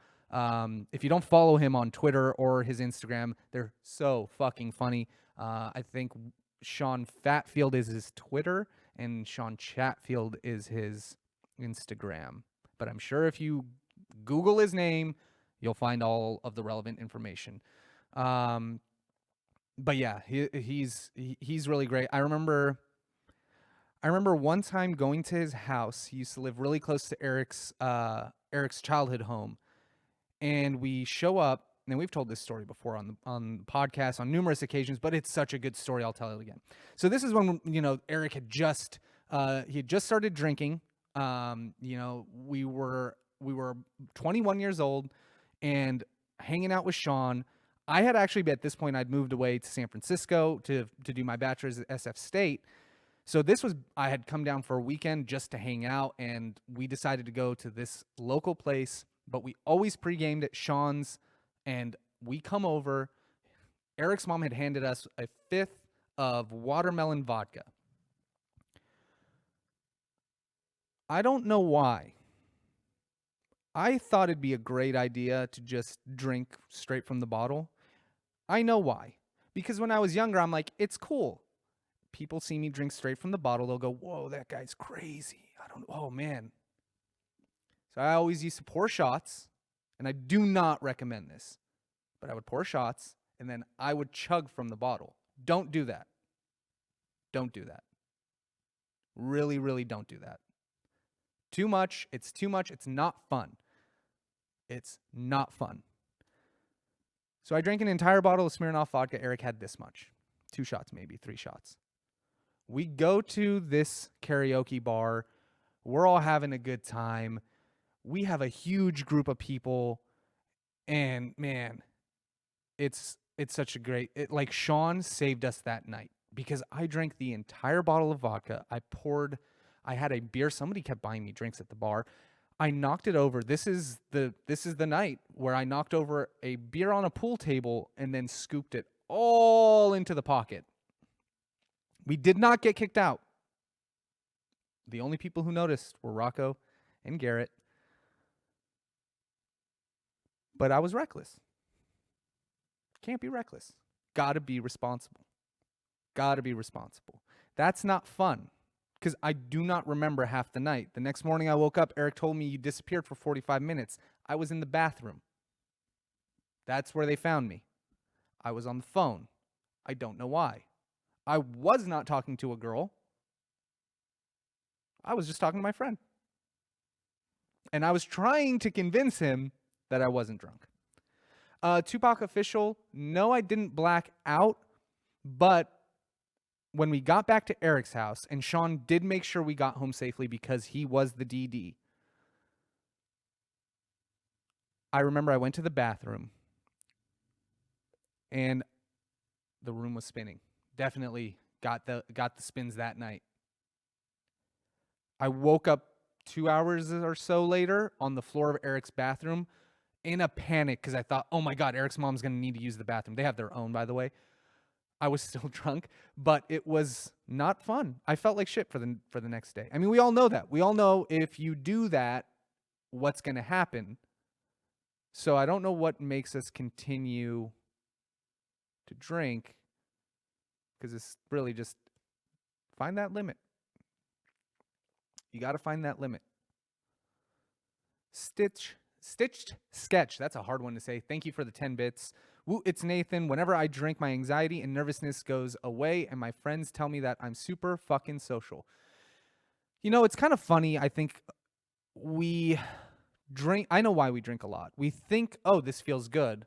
If you don't follow him on Twitter or his Instagram, they're so fucking funny. I think Sean Fatfield is his Twitter and Sean Chatfield is his Instagram. But I'm sure if you Google his name, you'll find all of the relevant information. But yeah, he's really great. I remember one time going to his house. He used to live really close to Eric's childhood home, and we show up. And we've told this story before on the podcast on numerous occasions, but it's such a good story. I'll tell it again. So this is when Eric had just started drinking. We were 21 years old and hanging out with Sean. I had actually, at this point, I'd moved away to San Francisco to do my bachelor's at SF State. So I had come down for a weekend just to hang out, and we decided to go to this local place, but we always pre-gamed at Sean's, and we come over. Eric's mom had handed us a fifth of watermelon vodka. I don't know why. I thought it'd be a great idea to just drink straight from the bottle. I know why. Because when I was younger, I'm like, it's cool. People see me drink straight from the bottle, they'll go, whoa, that guy's crazy. Oh man. So I always used to pour shots, and I do not recommend this, but I would pour shots, and then I would chug from the bottle. Don't do that. Don't do that. Really, really don't do that. Too much. It's too much. It's not fun. It's not fun. So I drank an entire bottle of Smirnoff vodka. Eric had this much. 2 shots, maybe 3 shots. We go to this karaoke bar. We're all having a good time. We have a huge group of people. And man, it's such a great, like Sean saved us that night because I drank the entire bottle of vodka. I had a beer. Somebody kept buying me drinks at the bar. I knocked it over. This is the night where I knocked over a beer on a pool table and then scooped it all into the pocket. We did not get kicked out. The only people who noticed were Rocco and Garrett. But I was reckless. Can't be reckless. Gotta be responsible. Gotta be responsible. That's not fun because I do not remember half the night. The next morning I woke up, Eric told me you disappeared for 45 minutes. I was in the bathroom. That's where they found me. I was on the phone. I don't know why. I was not talking to a girl. I was just talking to my friend. And I was trying to convince him that I wasn't drunk. Tupac official, no, I didn't black out, but when we got back to Eric's house, and Sean did make sure we got home safely because he was the DD, I remember I went to the bathroom, and the room was spinning. Definitely got the spins that night. I woke up 2 hours or so later on the floor of Eric's bathroom in a panic because I thought, oh my God, Eric's mom's going to need to use the bathroom. They have their own, by the way. I was still drunk, but it was not fun. I felt like shit for the next day. I mean, we all know that. We all know if you do that, what's going to happen. So I don't know what makes us continue to drink because it's really just find that limit. You got to find that limit. Stitched sketch. That's a hard one to say. Thank you for the 10 bits. Woo, it's Nathan. Whenever I drink, my anxiety and nervousness goes away, and my friends tell me that I'm super fucking social. You know, it's kind of funny. I think we drink. I know why we drink a lot. We think, oh, this feels good.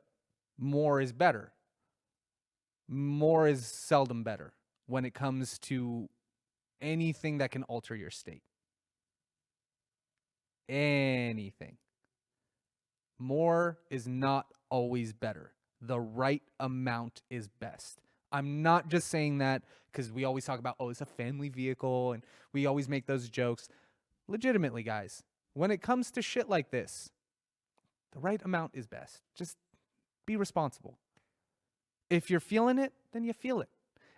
More is better. More is seldom better when it comes to anything that can alter your state. Anything. More is not always better. The right amount is best. I'm not just saying that because we always talk about, oh, it's a family vehicle, and we always make those jokes. Legitimately, guys, when it comes to shit like this, the right amount is best. Just be responsible. If you're feeling it, then you feel it.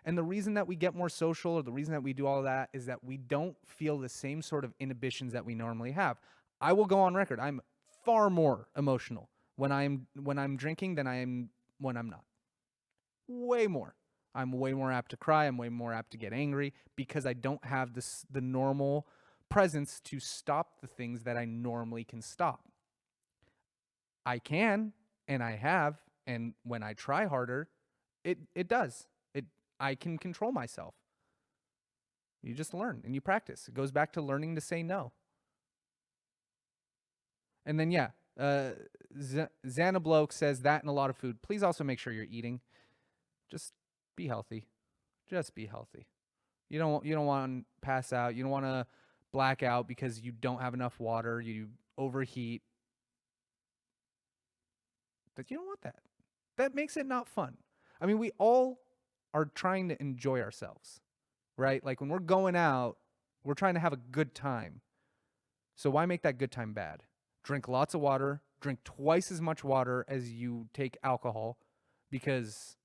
And the reason that we get more social, or the reason that we do all of that, is that we don't feel the same sort of inhibitions that we normally have. I will go on record. I'm far more emotional when I'm drinking than I am when I'm not. Way more. I'm way more apt to cry. I'm way more apt to get angry because I don't have the normal presence to stop the things that I normally can stop. I can, and I have, and when I try harder, it does. I can control myself. You just learn and you practice. It goes back to learning to say no. And then, yeah, Xanabloke says that and a lot of food. Please also make sure you're eating. Just be healthy. Just be healthy. You don't want to pass out. You don't want to black out because you don't have enough water. You overheat. But you don't want that. That makes it not fun. I mean, we all are trying to enjoy ourselves, right? Like when we're going out, we're trying to have a good time. So why make that good time bad? Drink lots of water, drink twice as much water as you take alcohol, because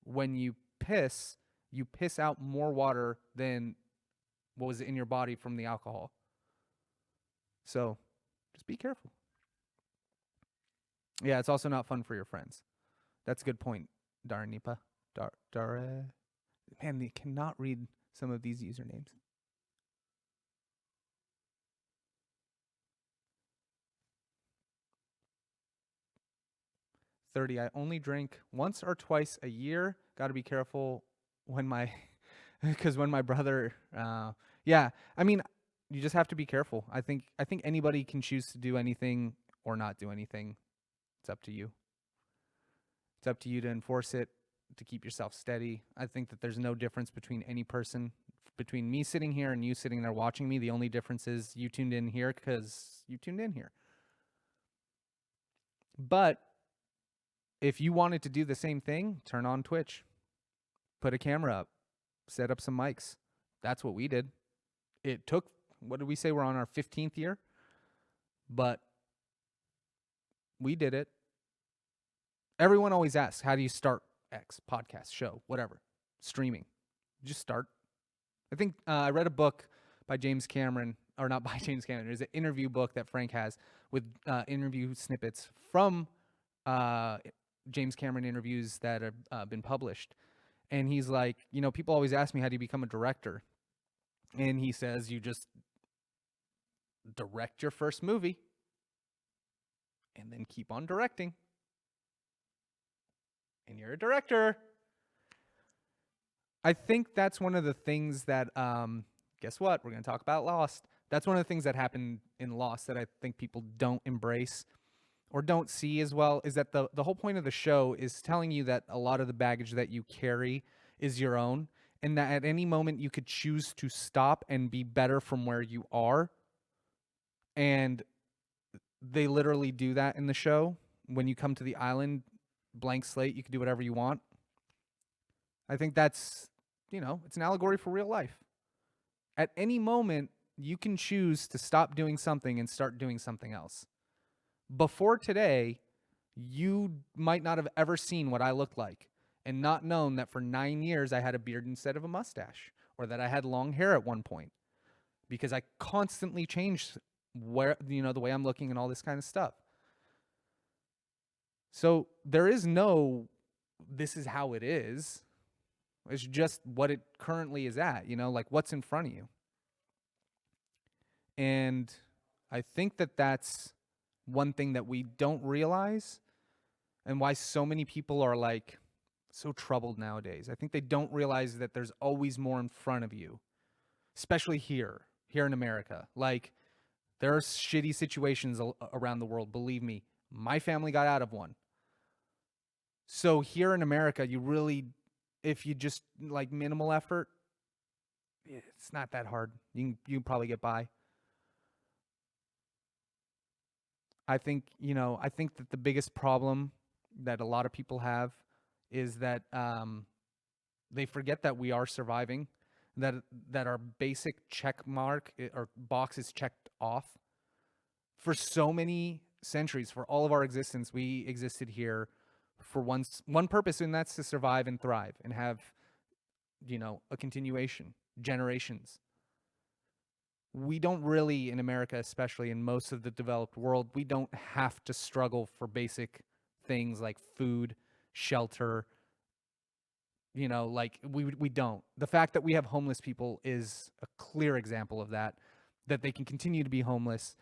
when you piss out more water than what was in your body from the alcohol. So just be careful. Yeah, it's also not fun for your friends. That's a good point, Darnipa. Dare. Man, they cannot read some of these usernames. 30. I only drink once or twice a year. Got to be careful when my, because when my brother, yeah. I mean, you just have to be careful. I think anybody can choose to do anything or not do anything. It's up to you. It's up to you to enforce it, to keep yourself steady. I think that there's no difference between any person, between me sitting here and you sitting there watching me. The only difference is you tuned in here because you tuned in here. But if you wanted to do the same thing, turn on Twitch, put a camera up, set up some mics. That's what we did. It took, what did we say? We're on our 15th year, but we did it. Everyone always asks, how do you start X, podcast, show, whatever, streaming? Just start. I think I read a book by James Cameron, or not by James Cameron. There's an interview book that Frank has with interview snippets from James Cameron interviews that have been published. And he's like, you know, people always ask me, how do you become a director? And he says, you just direct your first movie and then keep on directing. And you're a director. I think that's one of the things that, guess what? We're going to talk about Lost. That's one of the things that happened in Lost that I think people don't embrace or don't see as well, is that the whole point of the show is telling you that a lot of the baggage that you carry is your own, and that at any moment you could choose to stop and be better from where you are. And they literally do that in the show. When you come to the island, blank slate, you can do whatever you want. I think that's, you know, it's an allegory for real life. At any moment, you can choose to stop doing something and start doing something else. Before today, you might not have ever seen what I looked like and not known that for 9 years I had a beard instead of a mustache, or that I had long hair at one point, because I constantly changed where, you know, the way I'm looking and all this kind of stuff. So there is no, this is how it is. It's just what it currently is at, you know, like what's in front of you. And I think that that's one thing that we don't realize, and why so many people are like so troubled nowadays. I think they don't realize that there's always more in front of you, especially here in America. Like, there are shitty situations around the world. Believe me, my family got out of one. So here in America, you really, if you just like minimal effort, it's not that hard. You can probably get by. I think that the biggest problem that a lot of people have is that they forget that we are surviving, that our basic check mark or box is checked off. For so many centuries, for all of our existence, we existed here for one purpose, and that's to survive and thrive and have, you know, a continuation, generations. We don't really, in America, especially in most of the developed world, we don't have to struggle for basic things like food, shelter. You know, like we don't. The fact that we have homeless people is a clear example of that they can continue to be homeless.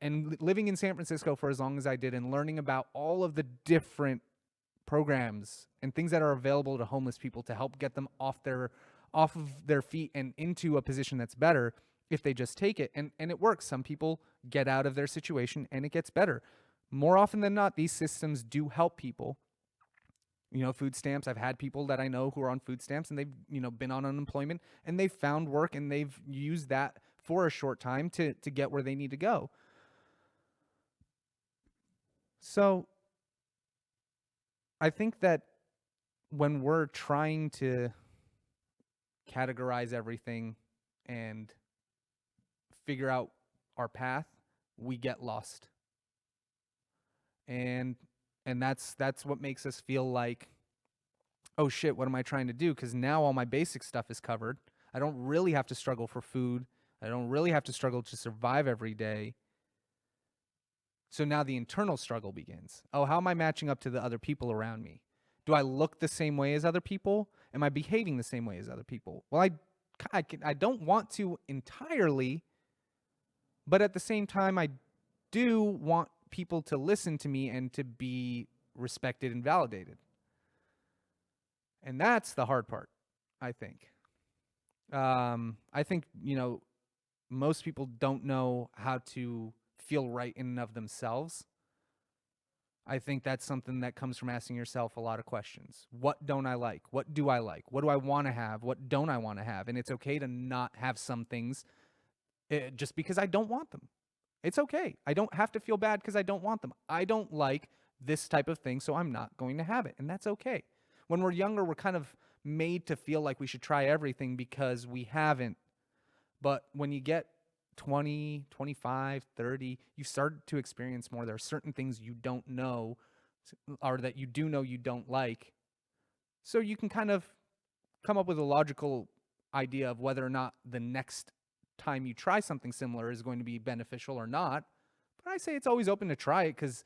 And living in San Francisco for as long as I did, and learning about all of the different programs and things that are available to homeless people to help get them off of their feet and into a position that's better if they just take it. And it works. Some people get out of their situation and it gets better. More often than not, these systems do help people. You know, food stamps. I've had people that I know who are on food stamps, and they've, you know, been on unemployment, and they've found work, and they've used that for a short time to get where they need to go. So I think that when we're trying to categorize everything and figure out our path, we get lost. And that's what makes us feel like, oh shit, what am I trying to do? Because now all my basic stuff is covered. I don't really have to struggle for food. I don't really have to struggle to survive every day. So now the internal struggle begins. Oh, how am I matching up to the other people around me? Do I look the same way as other people? Am I behaving the same way as other people? Well, I don't want to entirely, but at the same time, I do want people to listen to me and to be respected and validated. And that's the hard part, I think. I think, most people don't know how to feel right in and of themselves. I think that's something that comes from asking yourself a lot of questions. What don't I like? What do I like? What do I want to have? What don't I want to have? And it's okay to not have some things just because I don't want them. It's okay. I don't have to feel bad because I don't want them. I don't like this type of thing, so I'm not going to have it. And that's okay. When we're younger, we're kind of made to feel like we should try everything because we haven't. But when you get 20, 25, 30, you start to experience more. There are certain things you don't know or that you do know you don't like. So you can kind of come up with a logical idea of whether or not the next time you try something similar is going to be beneficial or not. But I say it's always open to try it because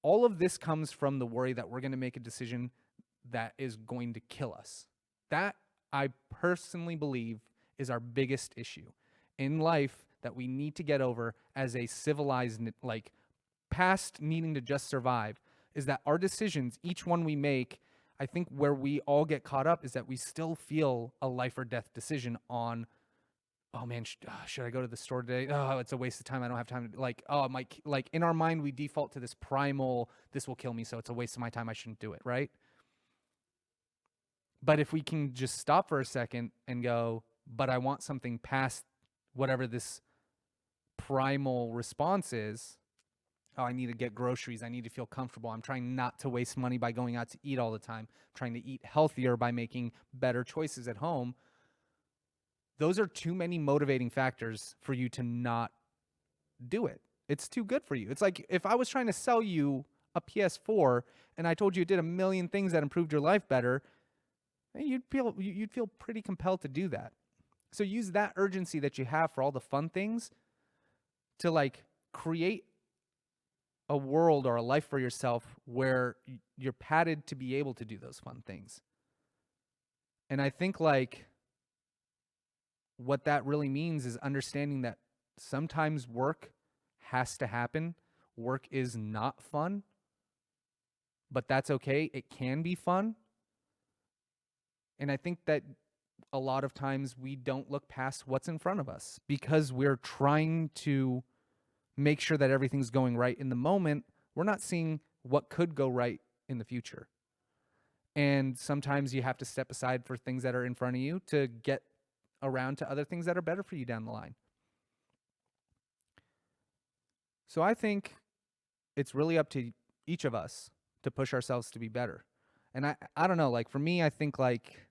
all of this comes from the worry that we're going to make a decision that is going to kill us. That, I personally believe, is our biggest issue in life that we need to get over as a civilized, like, past needing to just survive, is that our decisions, each one we make, I think where we all get caught up is that we still feel a life or death decision on, oh man, should I go to the store today? Oh, it's a waste of time. I don't have time to, like, oh, like in our mind, we default to this primal, this will kill me, so it's a waste of my time. I shouldn't do it, right? But if we can just stop for a second and go, but I want something past whatever this primal response is. Oh, I need to get groceries. I need to feel comfortable. I'm trying not to waste money by going out to eat all the time. I'm trying to eat healthier by making better choices at home. Those are too many motivating factors for you to not do it. It's too good for you. It's like if I was trying to sell you a PS4 and I told you it did a million things that improved your life better, you'd feel pretty compelled to do that. So use that urgency that you have for all the fun things to like create a world or a life for yourself where you're padded to be able to do those fun things. And I think like what that really means is understanding that sometimes work has to happen. Work is not fun, but that's okay. It can be fun. And I think that a lot of times we don't look past what's in front of us because we're trying to make sure that everything's going right in the moment. We're not seeing what could go right in the future. And sometimes you have to step aside for things that are in front of you to get around to other things that are better for you down the line. So I think it's really up to each of us to push ourselves to be better. And I don't know, like for me, I think like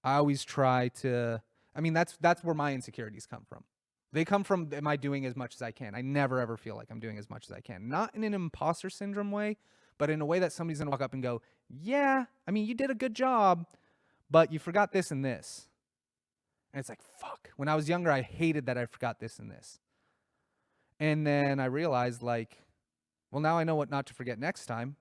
I always try to, I mean, that's where my insecurities come from. They come from, am I doing as much as I can? I never ever feel like I'm doing as much as I can. Not in an imposter syndrome way, but in a way that somebody's gonna walk up and go, yeah, I mean, you did a good job, but you forgot this and this. And it's like, fuck. When I was younger, I hated that I forgot this and this. And then I realized like, well, now I know what not to forget next time.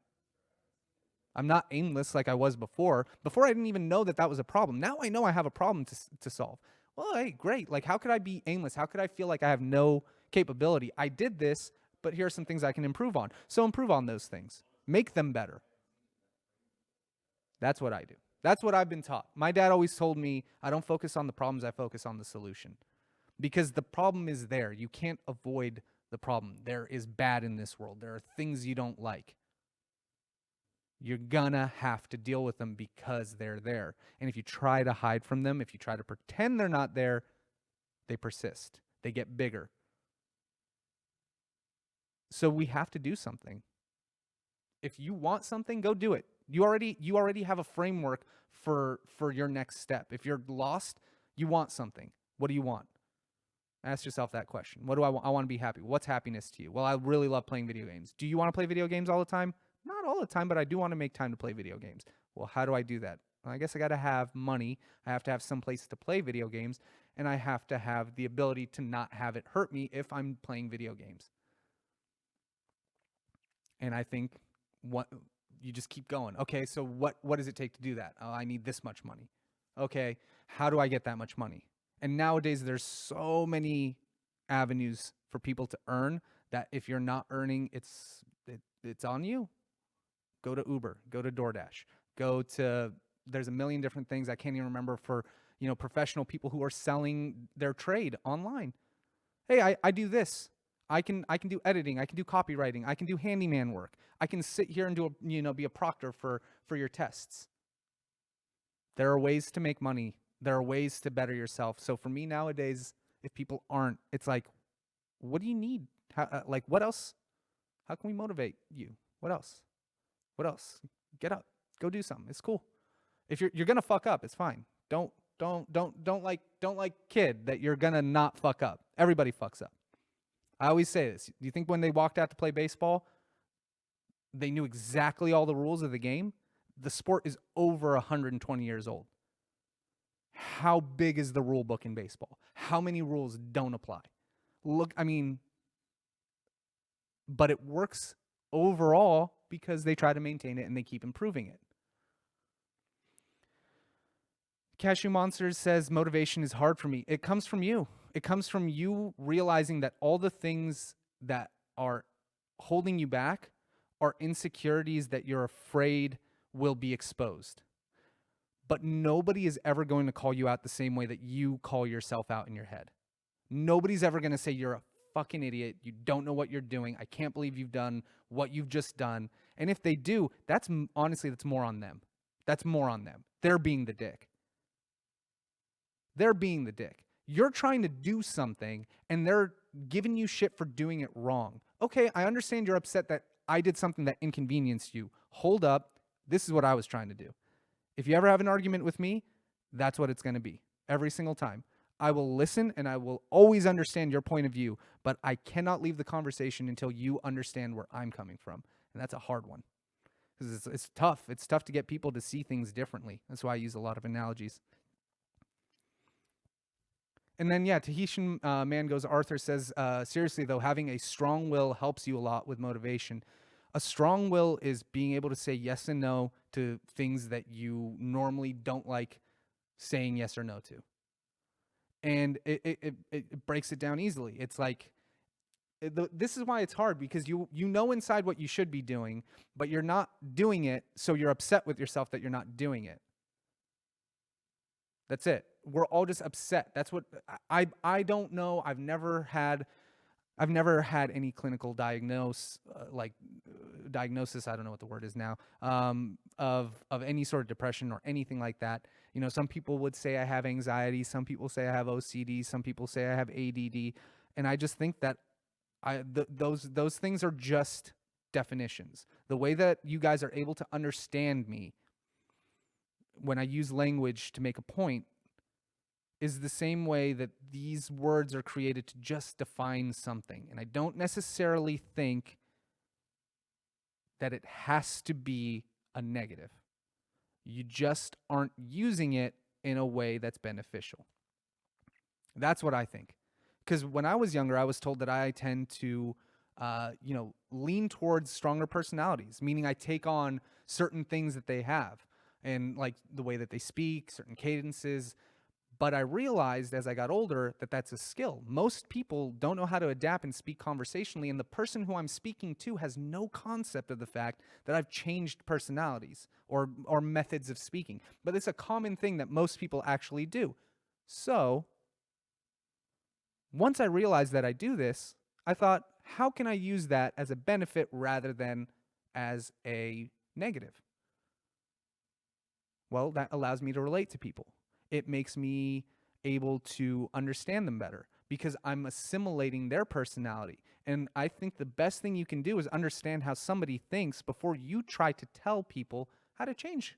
I'm not aimless like I was before. Before, I didn't even know that that was a problem. Now I know I have a problem to solve. Well, hey, great. Like, how could I be aimless? How could I feel like I have no capability? I did this, but here are some things I can improve on. So improve on those things. Make them better. That's what I do. That's what I've been taught. My dad always told me, I don't focus on the problems, I focus on the solution. Because the problem is there. You can't avoid the problem. There is bad in this world. There are things you don't like. You're gonna have to deal with them because they're there. And if you try to hide from them, if you try to pretend they're not there, they persist. They get bigger. So we have to do something. If you want something, go do it. You already have a framework for your next step. If you're lost, you want something. What do you want? Ask yourself that question. What do I want? I want to be happy. What's happiness to you? Well, I really love playing video games. Do you want to play video games all the time? Not all the time, but I do want to make time to play video games. Well, how do I do that? Well, I guess I got to have money. I have to have some place to play video games, and I have to have the ability to not have it hurt me if I'm playing video games. And I think what you just keep going. Okay, so what does it take to do that? Oh, I need this much money. Okay, how do I get that much money? And nowadays there's so many avenues for people to earn that if you're not earning, it's on you. Go to Uber, go to DoorDash, go to there's a million different things I can't even remember for, professional people who are selling their trade online. Hey, I do this. I can do editing. I can do copywriting. I can do handyman work. I can sit here and do be a proctor for your tests. There are ways to make money. There are ways to better yourself. So for me nowadays, if people aren't, it's like, what do you need? Like what else? How can we motivate you? What else? What else? Get up. Go do something. It's cool. If you're gonna fuck up, it's fine. Don't like kid that you're gonna not fuck up. Everybody fucks up. I always say this. Do you think when they walked out to play baseball, they knew exactly all the rules of the game? The sport is over 120 years old. How big is the rule book in baseball? How many rules don't apply? Look, but it works overall because they try to maintain it and they keep improving it. Cashew Monsters says motivation is hard for me. It comes from you. It comes from you realizing that all the things that are holding you back are insecurities that you're afraid will be exposed. But nobody is ever going to call you out the same way that you call yourself out in your head. Nobody's ever going to say you're a fucking idiot. You don't know what you're doing. I can't believe you've done what you've just done. And if they do, that's more on them. That's more on them. They're being the dick. They're being the dick. You're trying to do something and they're giving you shit for doing it wrong. Okay, I understand you're upset that I did something that inconvenienced you. Hold up. This is what I was trying to do. If you ever have an argument with me, that's what it's going to be every single time. I will listen and I will always understand your point of view, but I cannot leave the conversation until you understand where I'm coming from. And that's a hard one because it's tough. It's tough to get people to see things differently. That's why I use a lot of analogies. And then, Tahitian Man Goes Arthur says, seriously, though, having a strong will helps you a lot with motivation. A strong will is being able to say yes and no to things that you normally don't like saying yes or no to. And it breaks it down easily. It's like, this is why it's hard, because you know inside what you should be doing, but you're not doing it, so you're upset with yourself that you're not doing it. That's it. We're all just upset. That's what I don't know. I've never had any clinical diagnosis. I don't know what the word is now. Of any sort of depression or anything like that. Some people would say I have anxiety. Some people say I have OCD. Some people say I have ADD. And I just think that those things are just definitions. The way that you guys are able to understand me when I use language to make a point is the same way that these words are created to just define something. And I don't necessarily think that it has to be a negative. You just aren't using it in a way that's beneficial. That's what I think. Because when I was younger, I was told that I tend to, lean towards stronger personalities, meaning I take on certain things that they have, and like the way that they speak, certain cadences. But I realized as I got older that that's a skill. Most people don't know how to adapt and speak conversationally, and the person who I'm speaking to has no concept of the fact that I've changed personalities or methods of speaking. But it's a common thing that most people actually do. So once I realized that I do this, I thought, how can I use that as a benefit rather than as a negative? Well, that allows me to relate to people. It makes me able to understand them better because I'm assimilating their personality. And I think the best thing you can do is understand how somebody thinks before you try to tell people how to change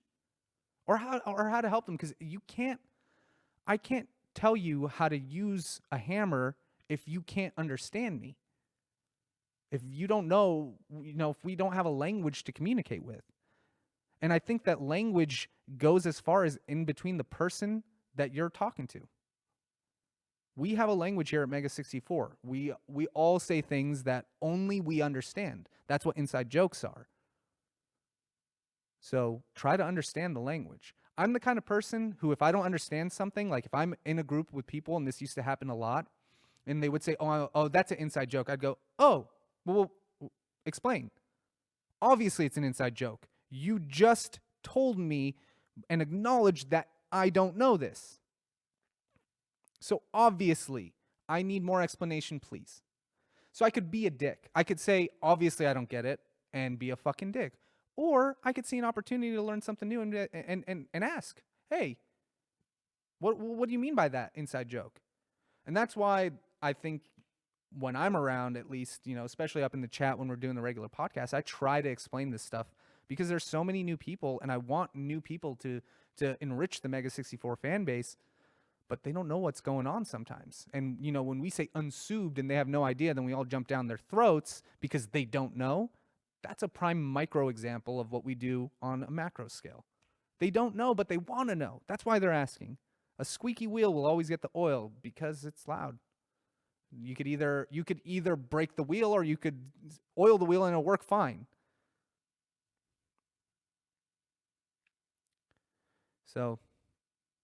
or how to help them, because I can't tell you how to use a hammer if you can't understand me. If you don't know, if we don't have a language to communicate with. And I think that language goes as far as in between the person that you're talking to. We have a language here at Mega 64. We all say things that only we understand. That's what inside jokes are. So try to understand the language. I'm the kind of person who, if I don't understand something, like if I'm in a group with people, and this used to happen a lot, and they would say, oh, that's an inside joke. I'd go, oh, well, explain. Obviously, it's an inside joke. You just told me and acknowledged that I don't know this. So obviously, I need more explanation, please. So I could be a dick. I could say, obviously, I don't get it, and be a fucking dick. Or I could see an opportunity to learn something new and ask, hey, what do you mean by that inside joke? And that's why I think when I'm around, at least, especially up in the chat when we're doing the regular podcast, I try to explain this stuff because there's so many new people, and I want new people to enrich the Mega 64 fan base, but they don't know what's going on sometimes. And, when we say unsubbed and they have no idea, then we all jump down their throats because they don't know. That's a prime micro example of what we do on a macro scale. They don't know, but they want to know. That's why they're asking. A squeaky wheel will always get the oil because it's loud. You could either break the wheel or you could oil the wheel and it'll work fine. So,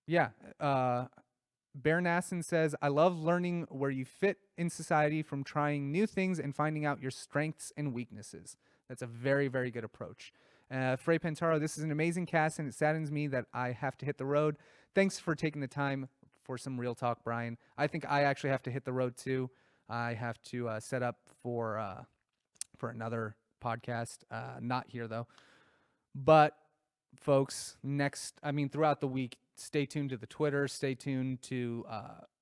yeah. Bear Nasson says, I love learning where you fit in society from trying new things and finding out your strengths and weaknesses. That's a very, very good approach. Frey Pentaro, this is an amazing cast, and it saddens me that I have to hit the road. Thanks for taking the time for some real talk, Bryan. I think I actually have to hit the road too. I have to set up for another podcast. Not here though. But folks, throughout the week, stay tuned to the Twitter. Stay tuned to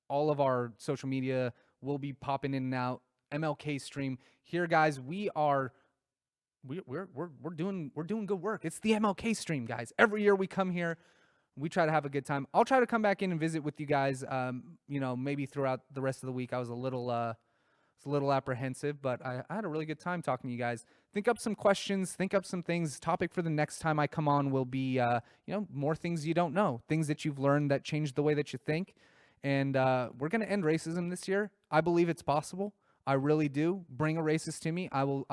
all of our social media. We'll be popping in and out. MLK stream here, guys. We're doing good work. It's the MLK stream, guys. Every year we come here, we try to have a good time. I'll try to come back in and visit with you guys. Maybe throughout the rest of the week. I was a little apprehensive, but I had a really good time talking to you guys. Think up some questions. Think up some things. Topic for the next time I come on will be, more things you don't know, things that you've learned that changed the way that you think. And we're gonna end racism this year. I believe it's possible. I really do. Bring a racist to me. I will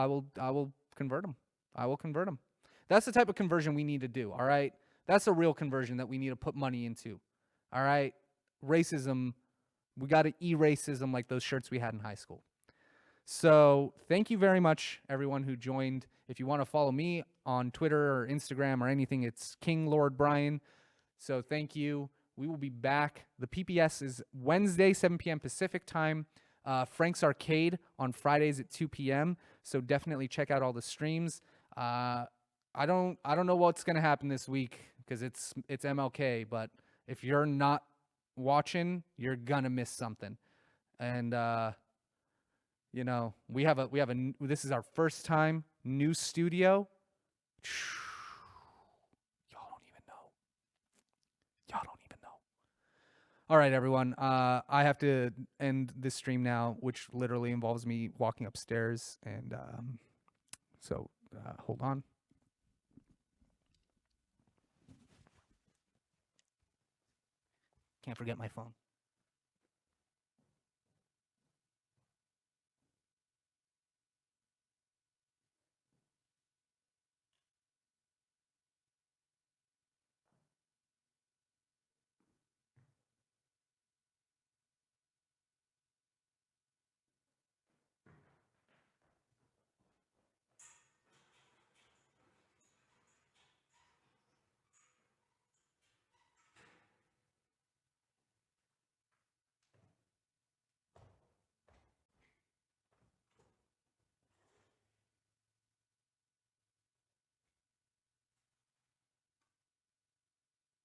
convert them. I will convert them. That's the type of conversion we need to do. All right. That's a real conversion that we need to put money into. All right. Racism. We got to e-racism like those shirts we had in high school. So thank you very much, everyone who joined. If you want to follow me on Twitter or Instagram or anything, it's King Lord Bryan. So thank you. We will be back. The PPS is Wednesday, 7 p.m. Pacific time. Frank's Arcade on Fridays at 2 p.m. So definitely check out all the streams. I don't know what's gonna happen this week because it's MLK. But if you're not watching, you're gonna miss something. And this is our first time new studio. Y'all don't even know. All right, everyone. I have to end this stream now, which literally involves me walking upstairs. And so hold on. Can't forget my phone.